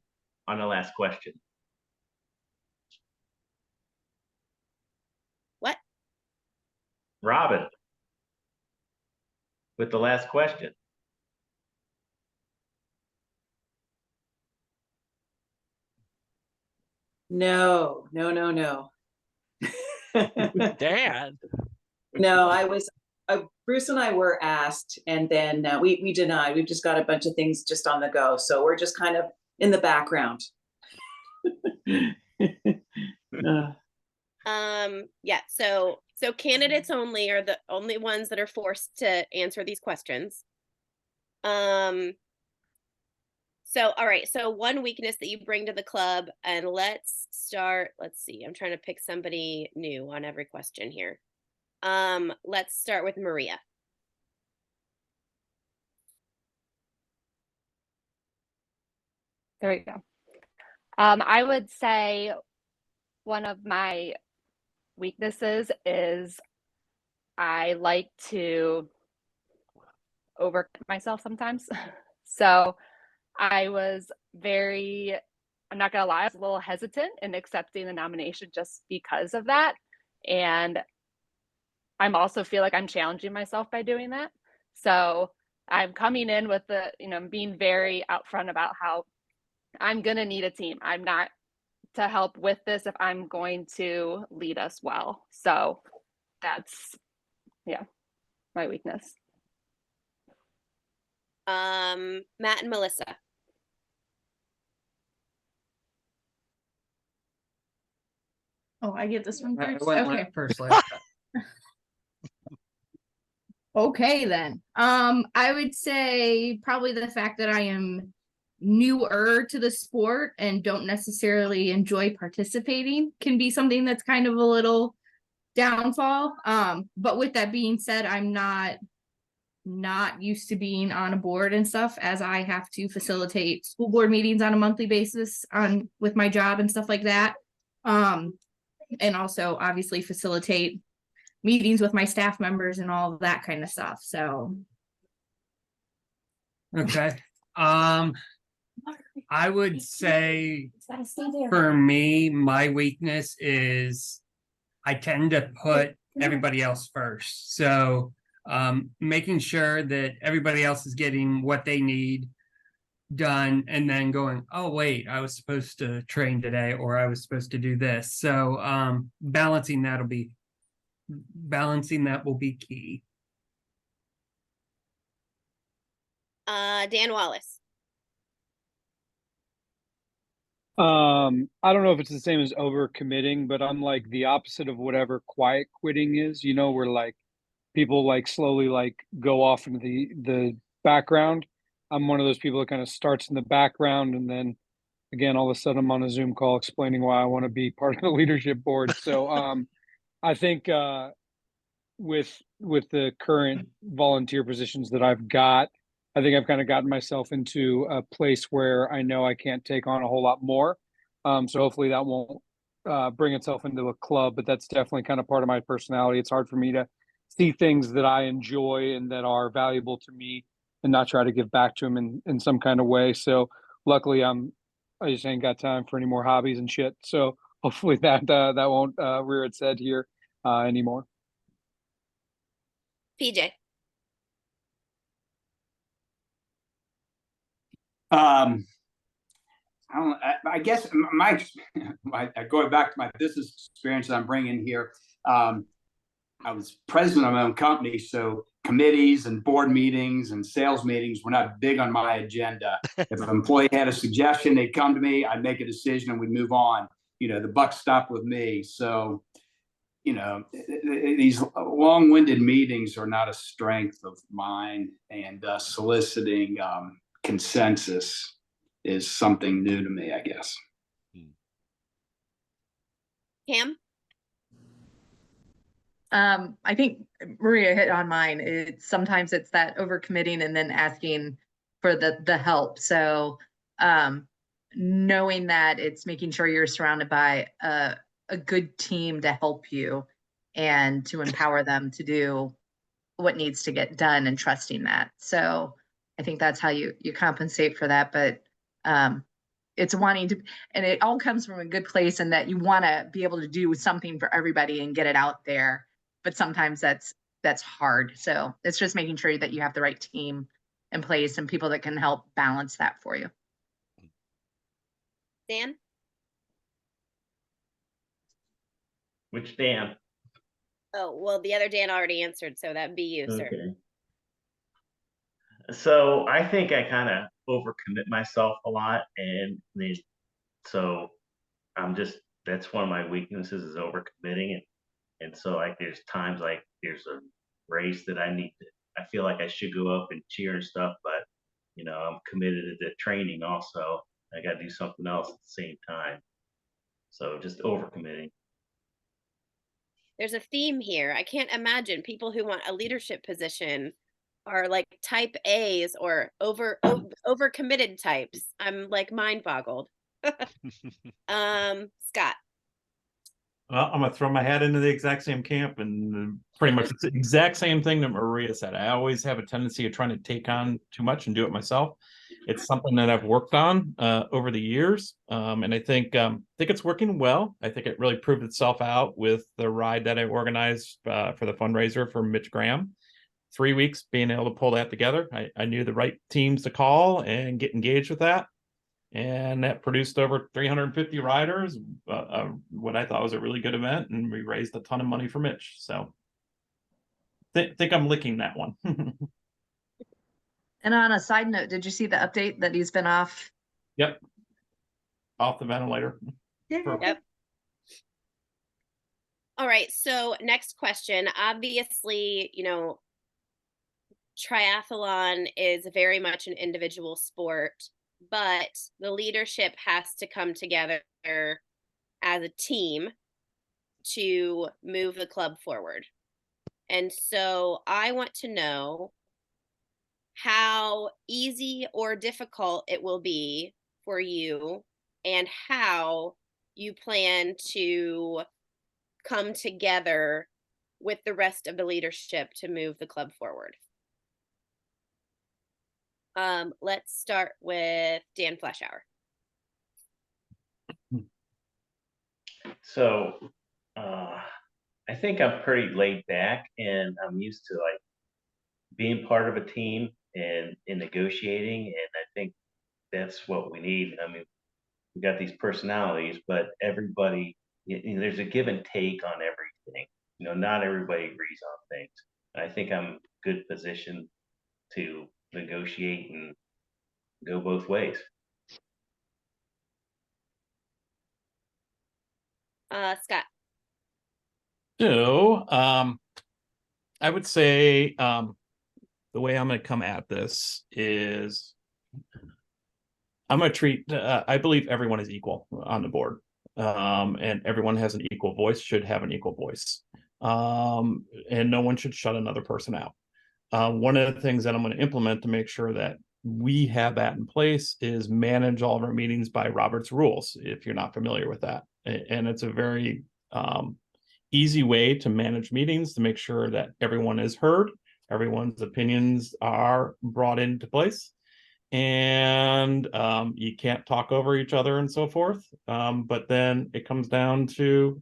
on the last question. What? Robin with the last question. No. Dan. No, Bruce and I were asked, and then we denied. We've just got a bunch of things just on the go, so we're just kind of in the background. Yeah, so candidates only are the only ones that are forced to answer these questions. So all right, so one weakness that you bring to the club, and let's see, I'm trying to pick somebody new on every question here. Let's start with Maria. There we go. I would say one of my weaknesses is I like to overcommit myself sometimes. So I was I'm not gonna lie, I was a little hesitant in accepting the nomination just because of that. And I'm also feel like I'm challenging myself by doing that. So I'm coming in with being very upfront about how I'm gonna need a team. I'm not to help with this if I'm going to lead us well. So that's, my weakness. Matt and Melissa. Oh, I get this one I first. went Okay. first last time. Okay, then. I would say probably the fact that I am newer to the sport and don't necessarily enjoy participating can be something that's kind of a little downfall. But with that being said, I'm not used to being on a board and stuff, as I have to facilitate school board meetings on a monthly basis with my job and stuff like that. And also obviously facilitate meetings with my staff members and all of that kind of stuff. So Okay. I would say for me, my weakness is I tend to put everybody else first. So making sure that everybody else is getting what they need done and then going, oh wait, I was supposed to train today, or I was supposed to do this. So balancing that will be key. Dan Wallace. I don't know if it's the same as overcommitting, but I'm like the opposite of whatever quiet quitting is, where like people like slowly like go off into the background. I'm one of those people that kind of starts in the background, and then again, all of a sudden I'm on a Zoom call explaining why I want to be part of the leadership board. So I think with the current volunteer positions that I've got, I think I've kind of gotten myself into a place where I know I can't take on a whole lot more. So hopefully that won't bring itself into a club, but that's definitely kind of part of my personality. It's hard for me to see things that I enjoy and that are valuable to me and not try to give back to them in some kind of way. So luckily I just ain't got time for any more hobbies and shit. So hopefully that won't rear its head here anymore. PJ. I guess going back to my business experience that I'm bringing here, I was president of my own company, so committees and board meetings and sales meetings were not big on my agenda. If an employee had a suggestion, they'd come to me, I'd make a decision, and we'd move on. The buck stopped with me. So, these long-winded meetings are not a strength of mine, and soliciting consensus is something new to me, I guess. Pam? I think Maria hit on mine. Sometimes it's that overcommitting and then asking for the help. So knowing that it's making sure you're surrounded by a good team to help you and to empower them to do what needs to get done, and trusting that. So I think that's how you compensate for that. But it's wanting to, and it all comes from a good place, and that you want to be able to do something for everybody and get it out there. But sometimes that's hard. So it's just making sure that you have the right team in place and people that can help balance that for you. Dan? Which Dan? Oh, well, the other Dan already answered, so that'd be you, sir. Okay. So I think I kind of overcommit myself a lot, and so that's one of my weaknesses, is overcommitting. And so, like, there's times like there's a race that I feel like I should go up and cheer and stuff, but I'm committed to the training also. I got to do something else at the same time. So just overcommitting. There's a theme here. I can't imagine people who want a leadership position are like type A's or overcommitted types. I'm like mind boggled. Scott. Well, I'm gonna throw my hat into the exact same camp, and pretty much it's the exact same thing that Maria said. I always have a tendency of trying to take on too much and do it myself. It's something that I've worked on over the years, and I think it's working well. I think it really proved itself out with the ride that I organized for the fundraiser for Mitch Graham. 3 weeks being able to pull that together. I knew the right teams to call and get engaged with that. And that produced over 350 riders, what I thought was a really good event, and we raised a ton of money for Mitch. So think I'm licking that one. And on a side note, did you see the update that he's been off? Yep. Off the ventilator. Yep. All right. So next question. Obviously, triathlon is very much an individual sport, but the leadership has to come together as a team to move the club forward. And so I want to know how easy or difficult it will be for you, and how you plan to come together with the rest of the leadership to move the club forward. Let's start with Dan Fleshauer. So I think I'm pretty laid back, and I'm used to like being part of a team and in negotiating, and I think that's what we need. I mean, we got these personalities, but everybody, there's a give and take on everything. Not everybody agrees on things. I think I'm good position to negotiate and go both ways. Scott. So I would say the way I'm going to come at this is I'm going to treat, I believe everyone is equal on the board, and everyone has an equal voice, should have an equal voice, and no one should shut another person out. One of the things that I'm going to implement to make sure that we have that in place is manage all of our meetings by Robert's rules, if you're not familiar with that. And it's a very easy way to manage meetings, to make sure that everyone is heard, everyone's opinions are brought into place, and you can't talk over each other and so forth. But then it comes down to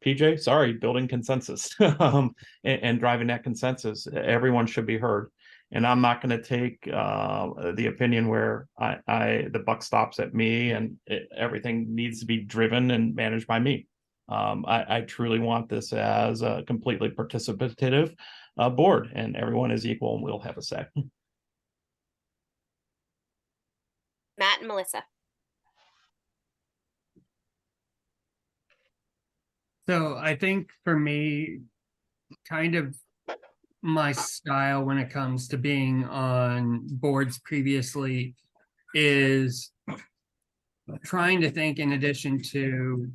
PJ, sorry, building consensus and driving that consensus. Everyone should be heard. and I'm not going to take the opinion where the buck stops at me and everything needs to be driven and managed by me. I truly want this as a completely participative board, and everyone is equal and will have a say. Matt and Melissa. So I think for me, kind of my style when it comes to being on boards previously is trying to think, in addition to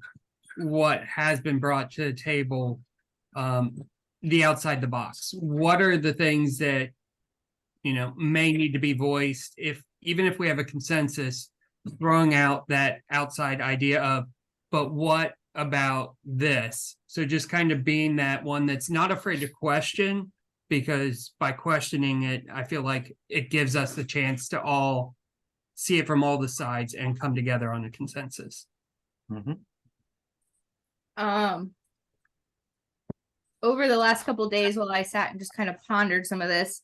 what has been brought to the table, the outside the box. What are the things that, may need to be voiced, even if we have a consensus, throwing out that outside idea of, but what about this? So just kind of being that one that's not afraid to question, because by questioning it, I feel like it gives us the chance to all see it from all the sides and come together on a consensus. Over the last couple of days while I sat and just kind of pondered some of this,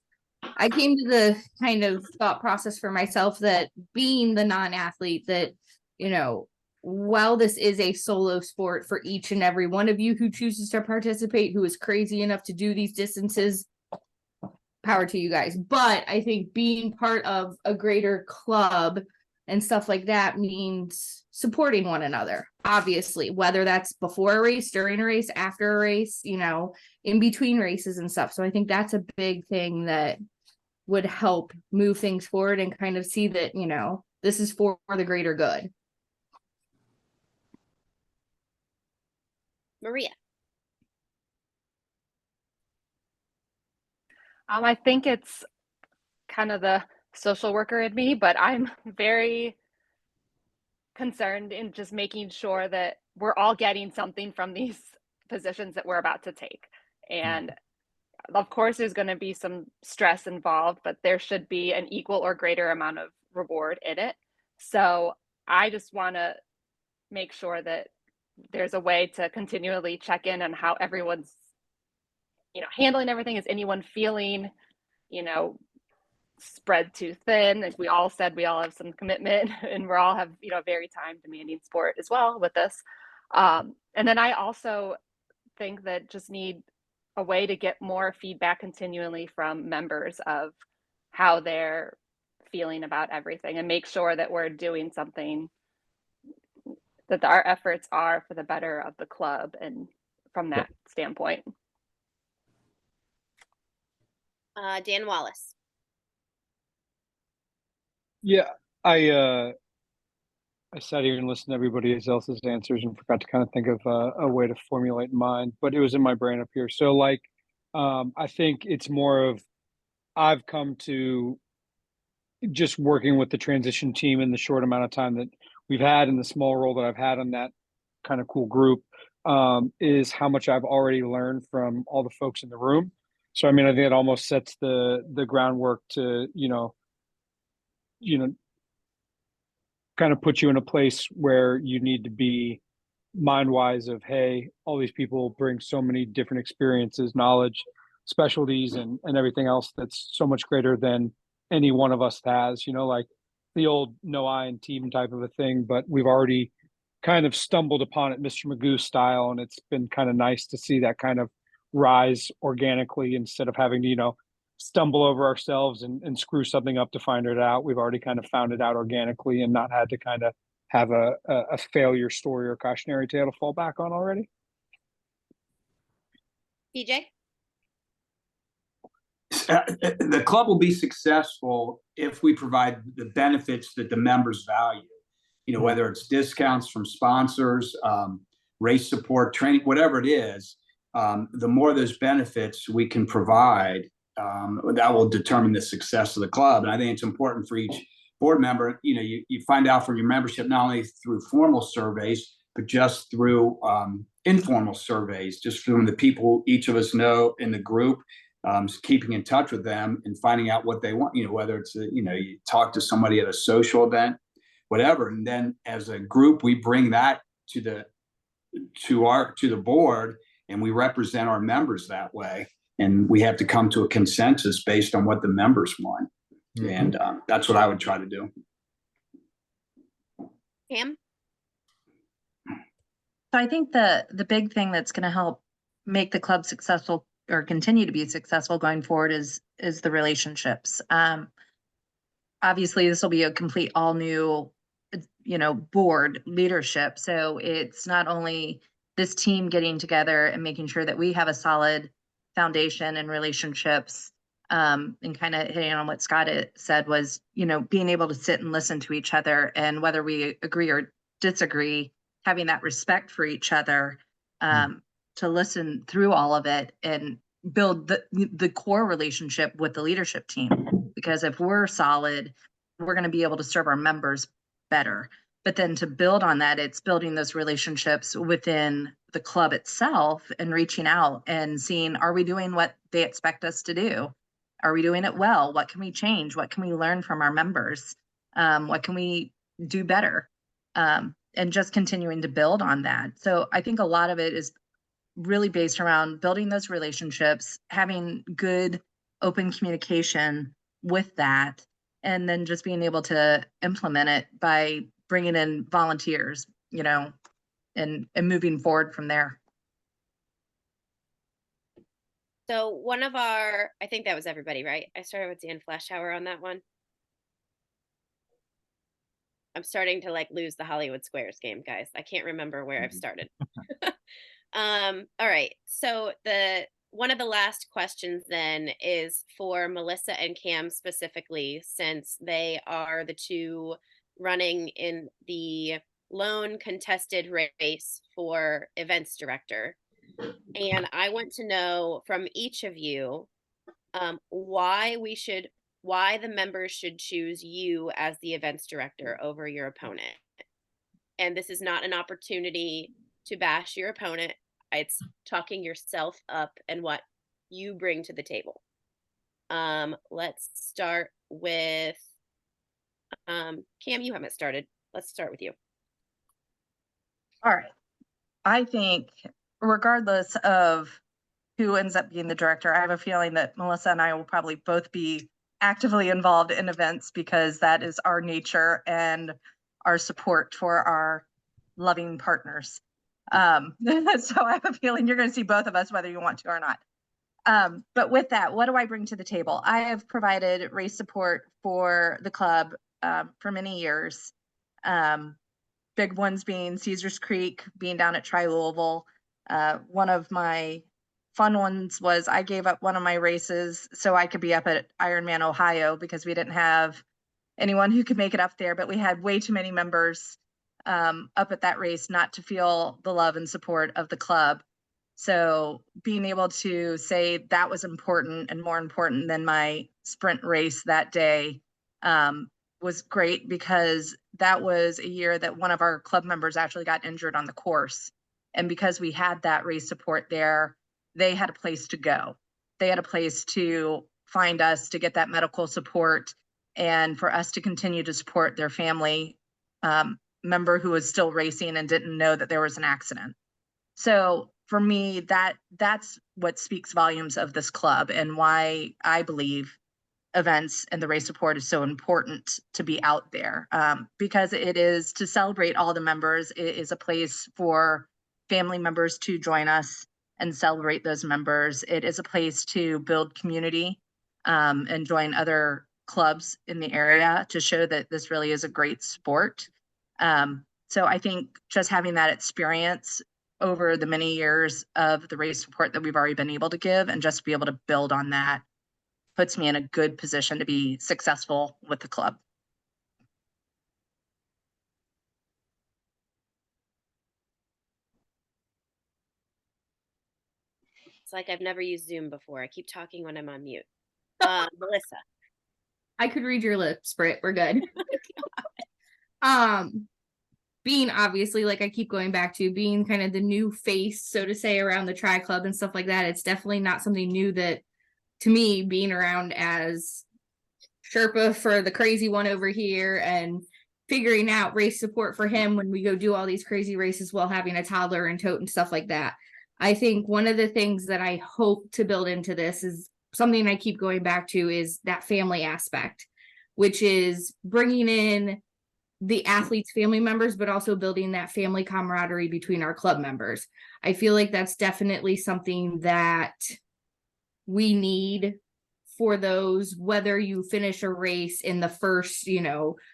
I came to the kind of thought process for myself that being the non-athlete, that, while this is a solo sport for each and every one of you who chooses to participate, who is crazy enough to do these distances, power to you guys. But I think being part of a greater club and stuff like that means supporting one another, obviously, whether that's before a race, during a race, after a race, in between races and stuff. So I think that's a big thing that would help move things forward and kind of see that, this is for the greater good. Maria. I think it's kind of the social worker in me, but I'm very concerned in just making sure that we're all getting something from these positions that we're about to take. And of course, there's going to be some stress involved, but there should be an equal or greater amount of reward in it. So I just want to make sure that there's a way to continually check in on how everyone's, handling everything. Is anyone feeling, spread too thin? As we all said, we all have some commitment and we all have, very time demanding sport as well with this. And then I also think that just need a way to get more feedback continually from members of how they're feeling about everything, and make sure that we're doing something, that our efforts are for the better of the club, and from that standpoint. Dan Wallace. Yeah, I sat here and listened to everybody else's answers and forgot to kind of think of a way to formulate mine, but it was in my brain up here. So I think it's more of, I've come to just working with the transition team in the short amount of time that we've had, in the small role that I've had on that kind of cool group, is how much I've already learned from all the folks in the room. So, I think it almost sets the groundwork to, kind of put you in a place where you need to be mind-wise of, hey, all these people bring so many different experiences, knowledge, specialties, and everything else that's so much greater than any one of us has, like the old no I in team type of a thing. But we've already kind of stumbled upon it Mr. Magoo style, and it's been kind of nice to see that kind of rise organically instead of having to, stumble over ourselves and screw something up to find it out. We've already kind of found it out organically and not had to kind of have a failure story or cautionary tale to fall back on already. PJ. The club will be successful if we provide the benefits that the members value, whether it's discounts from sponsors, race support, training, whatever it is. The more of those benefits we can provide, that will determine the success of the club. And I think it's important for each board member, you find out from your membership, not only through formal surveys, but just through informal surveys, just from the people each of us know in the group, keeping in touch with them and finding out what they want, whether it's, you talk to somebody at a social event, whatever. And then as a group, we bring that to the board, and we represent our members that way. and we have to come to a consensus based on what the members want. And that's what I would try to do. Pam? So I think the big thing that's going to help make the club successful or continue to be successful going forward is the relationships. Obviously, this will be a complete all new, board leadership. So it's not only this team getting together and making sure that we have a solid foundation and relationships, and kind of hitting on what Scott said was, being able to sit and listen to each other, and whether we agree or disagree, having that respect for each other, to listen through all of it and build the core relationship with the leadership team. Because if we're solid, we're going to be able to serve our members better. But then to build on that, it's building those relationships within the club itself and reaching out and seeing, are we doing what they expect us to do? Are we doing it well? What can we change? What can we learn from our members? What can we do better? And just continuing to build on that. So I think a lot of it is really based around building those relationships, having good open communication with that, and then just being able to implement it by bringing in volunteers, and moving forward from there. So one of our, I think that was everybody, right? I started with Dan Flashauer on that one. I'm starting to lose the Hollywood Squares game, guys. I can't remember where I've started. All right. So one of the last questions then is for Melissa and Cam specifically, since they are the two running in the lone contested race for events director. And I want to know from each of you why the members should choose you as the events director over your opponent. And this is not an opportunity to bash your opponent. It's talking yourself up and what you bring to the table. Let's start with Cam, you haven't started. Let's start with you. All right. I think regardless of who ends up being the director, I have a feeling that Melissa and I will probably both be actively involved in events because that is our nature and our support for our loving partners. So I have a feeling you're going to see both of us, whether you want to or not. But with that, what do I bring to the table? I have provided race support for the club for many years. Big ones being Caesars Creek, being down at Tri-Louisville. One of my fun ones was I gave up one of my races so I could be up at Ironman, Ohio, because we didn't have anyone who could make it up there, but we had way too many members up at that race not to feel the love and support of the club. So being able to say that was important and more important than my sprint race that day was great, because that was a year that one of our club members actually got injured on the course. And because we had that race support there, they had a place to go. They had a place to find us to get that medical support and for us to continue to support their family member who was still racing and didn't know that there was an accident. So for me, that's what speaks volumes of this club and why I believe events and the race support is so important to be out there, because it is to celebrate all the members. It is a place for family members to join us and celebrate those members. It is a place to build community and join other clubs in the area to show that this really is a great sport. So I think just having that experience over the many years of the race support that we've already been able to give and just be able to build on that puts me in a good position to be successful with the club. It's like I've never used Zoom before. I keep talking when I'm on mute. Melissa. I could read your lips, Britt. We're good. Being obviously, like I keep going back to, being kind of the new face, so to say, around the Tri Club and stuff like that, it's definitely not something new that, to me, being around as Sherpa for the crazy one over here and figuring out race support for him when we go do all these crazy races while having a toddler and tote and stuff like that. I think one of the things that I hope to build into this is something I keep going back to is that family aspect, which is bringing in the athletes' family members, but also building that family camaraderie between our club members. I feel like that's definitely something that we need for those, whether you finish a race in the first,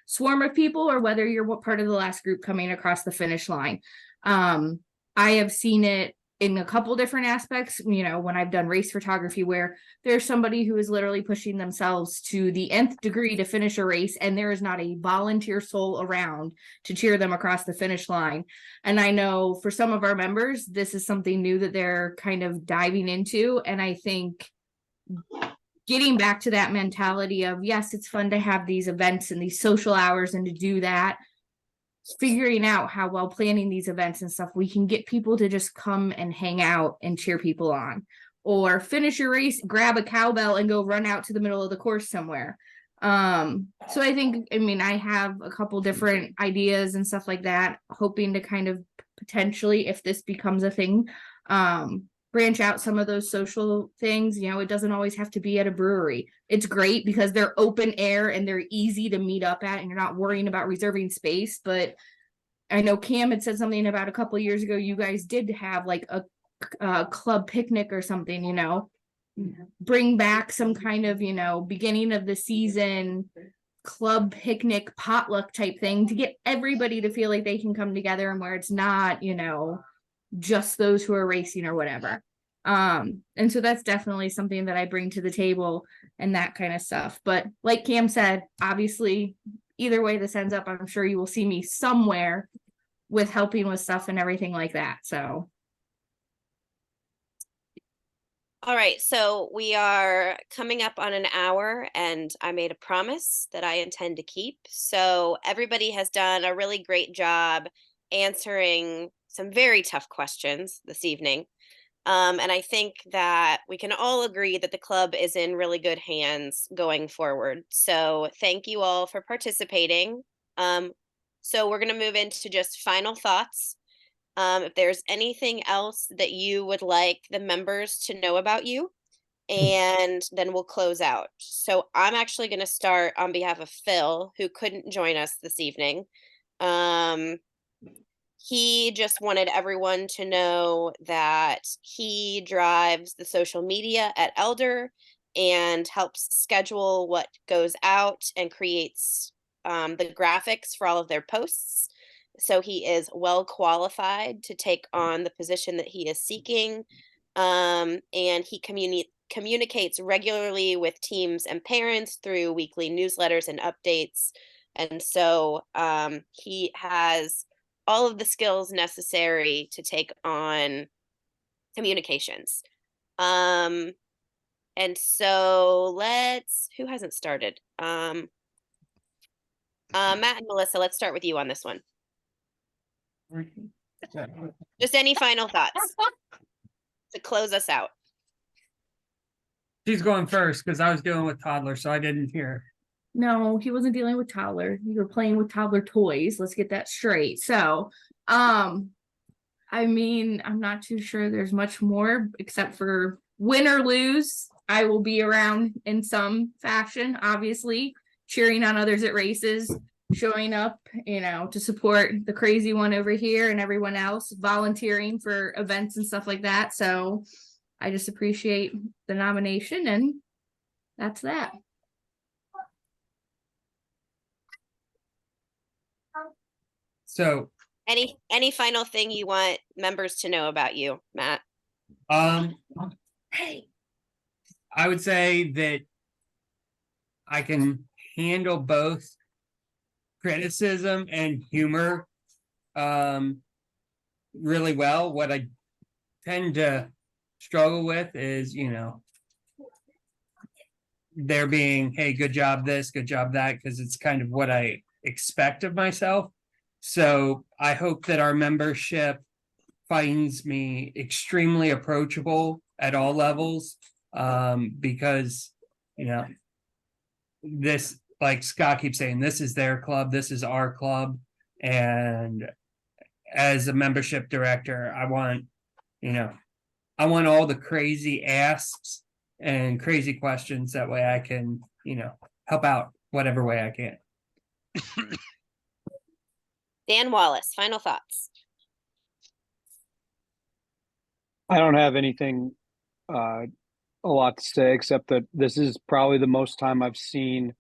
swarm of people, or whether you're part of the last group coming across the finish line. I have seen it in a couple different aspects, when I've done race photography, where there's somebody who is literally pushing themselves to the nth degree to finish a race, and there is not a volunteer soul around to cheer them across the finish line. And I know for some of our members, this is something new that they're kind of diving into. And I think getting back to that mentality of, yes, it's fun to have these events and these social hours and to do that, figuring out how, while planning these events and stuff, we can get people to just come and hang out and cheer people on, or finish your race, grab a cowbell and go run out to the middle of the course somewhere. So I think, I have a couple different ideas and stuff like that, hoping to kind of potentially, if this becomes a thing, branch out some of those social things. It doesn't always have to be at a brewery. It's great because they're open air and they're easy to meet up at, and you're not worrying about reserving space. But I know Cam had said something about a couple of years ago, you guys did have like a club picnic or something, bring back some kind of, beginning of the season club picnic potluck type thing to get everybody to feel like they can come together, and where it's not, just those who are racing or whatever. And so that's definitely something that I bring to the table and that kind of stuff. But like Cam said, obviously, either way this ends up, I'm sure you will see me somewhere with helping with stuff and everything like that. So. All right, so we are coming up on an hour, and I made a promise that I intend to keep. So everybody has done a really great job answering some very tough questions this evening. And I think that we can all agree that the club is in really good hands going forward. So thank you all for participating. So we're going to move into just final thoughts. If there's anything else that you would like the members to know about you, and then we'll close out. So I'm actually going to start on behalf of Phil, who couldn't join us this evening. He just wanted everyone to know that he drives the social media at Elder and helps schedule what goes out and creates the graphics for all of their posts. So he is well qualified to take on the position that he is seeking. And he communicates regularly with teams and parents through weekly newsletters and updates. And so he has all of the skills necessary to take on communications. And so who hasn't started? Matt and Melissa, let's start with you on this one. Just any final thoughts to close us out. She's going first because I was dealing with toddler, so I didn't hear. No, he wasn't dealing with toddler. You were playing with toddler toys. Let's get that straight. So, I'm not too sure there's much more except for win or lose. I will be around in some fashion, obviously, cheering on others at races, showing up, to support the crazy one over here and everyone else, volunteering for events and stuff like that. So I just appreciate the nomination, and that's that. So any final thing you want members to know about you, Matt? Hey, I would say that I can handle both criticism and humor really well. What I tend to struggle with is, there being, hey, good job this, good job that, because it's kind of what I expect of myself. So I hope that our membership finds me extremely approachable at all levels, because, this, like Scott keeps saying, this is their club, this is our club. And as a membership director, I want, I want all the crazy asks and crazy questions. That way I can, help out whatever way I can. Dan Wallace, final thoughts. I don't have anything a lot to say except that this is probably the most time I've seen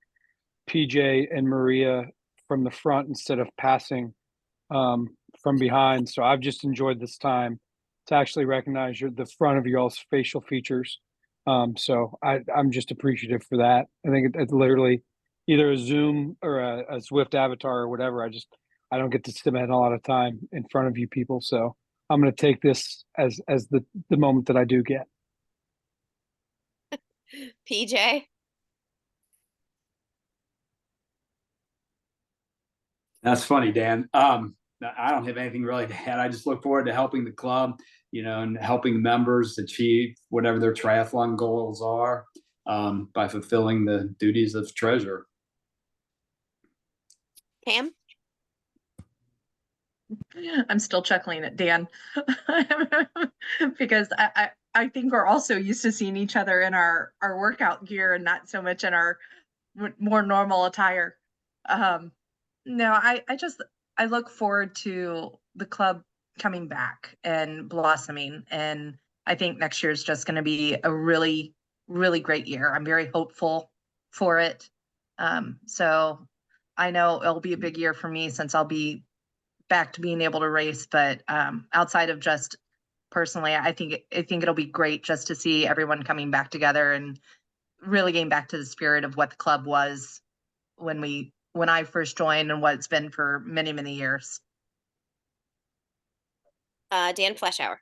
PJ and Maria from the front instead of passing from behind. So I've just enjoyed this time to actually recognize the front of y'all's facial features. So I'm just appreciative for that. I think it's literally either a Zoom or a Swift avatar or whatever. I don't get to spend a lot of time in front of you people. So I'm going to take this as the moment that I do get. PJ. That's funny, Dan. I don't have anything really to add. I just look forward to helping the club, and helping members achieve whatever their triathlon goals are by fulfilling the duties of treasurer. Pam? I'm still chuckling at Dan because I think we're also used to seeing each other in our workout gear and not so much in our more normal attire. No, I look forward to the club coming back and blossoming. And I think next year is just going to be a really, really great year. I'm very hopeful for it. So I know it'll be a big year for me since I'll be back to being able to race. But outside of just personally, I think it'll be great just to see everyone coming back together and really getting back to the spirit of what the club was when I first joined and what it's been for many, many years. Dan Fleschauer.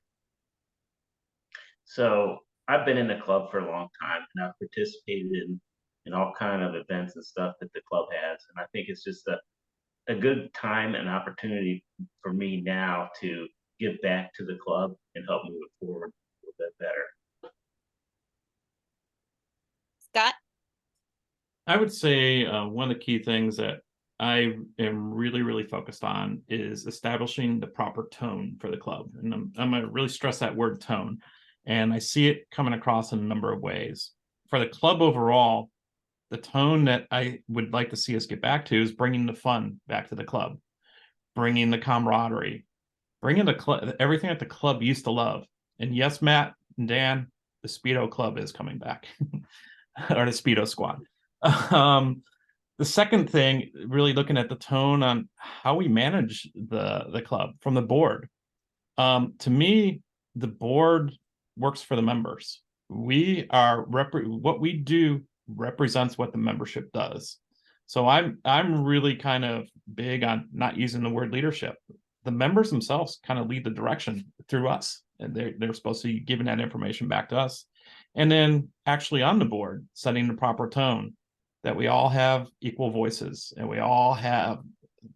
So I've been in the club for a long time, and I've participated in all kind of events and stuff that the club has. And I think it's just a good time and opportunity for me now to give back to the club and help move it forward a little bit better. Scott? I would say one of the key things that I am really, really focused on is establishing the proper tone for the club. And I'm going to really stress that word tone. And I see it coming across in a number of ways. For the club overall, the tone that I would like to see us get back to is bringing the fun back to the club, bringing the camaraderie, bringing everything that the club used to love. And yes, Matt and Dan, the Speedo Club is coming back, or the Speedo Squad. The second thing, really looking at the tone on how we manage the club from the board. To me, the board works for the members. What we do represents what the membership does. So I'm really kind of big on not using the word leadership. The members themselves kind of lead the direction through us, and they're supposed to be giving that information back to us. And then actually on the board, setting the proper tone, that we all have equal voices and we all have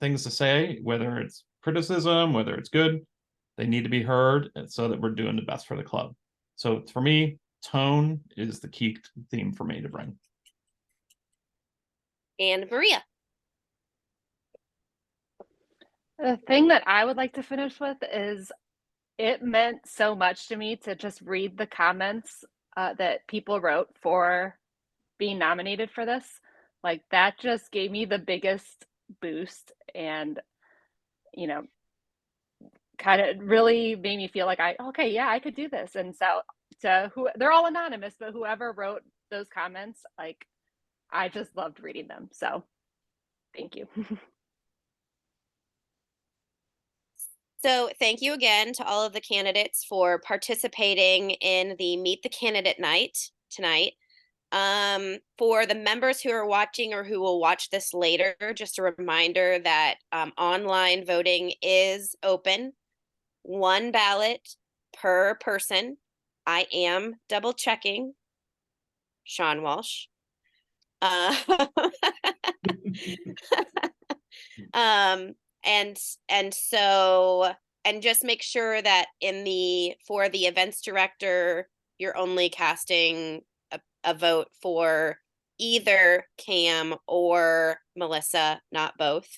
things to say, whether it's criticism, whether it's good, they need to be heard so that we're doing the best for the club. So for me, tone is the key theme for me to bring. And Maria. The thing that I would like to finish with is it meant so much to me to just read the comments that people wrote for being nominated for this. Like that just gave me the biggest boost and, kind of really made me feel like I could do this. And so they're all anonymous, but whoever wrote those comments, like I just loved reading them. So thank you. So thank you again to all of the candidates for participating in the Meet the Candidate Night tonight. For the members who are watching or who will watch this later, just a reminder that online voting is open. One ballot per person. I am double checking. Sean Walsh. And just make sure that for the events director, you're only casting a vote for either Cam or Melissa, not both.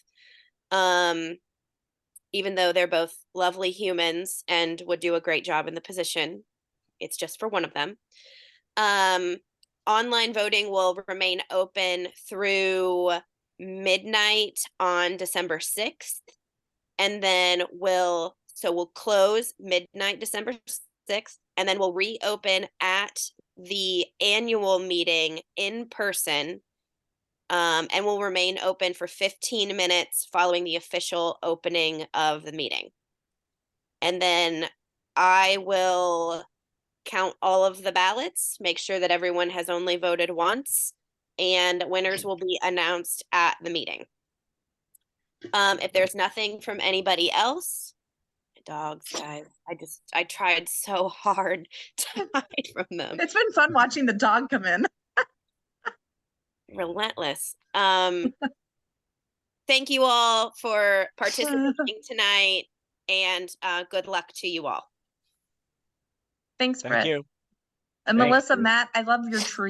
Even though they're both lovely humans and would do a great job in the position. it's just for one of them. Online voting will remain open through midnight on December 6th. And then we'll close midnight December 6th, and then we'll reopen at the annual meeting in person. And will remain open for 15 minutes following the official opening of the meeting. And then I will count all of the ballots, make sure that everyone has only voted once, and winners will be announced at the meeting. If there's nothing from anybody else, dogs, guys, I tried so hard to hide from them. It's been fun watching the dog come in. Relentless. Thank you all for participating tonight, and good luck to you all. Thanks, Thank Britt. you. And Thank Melissa, you. Matt, I love your tree.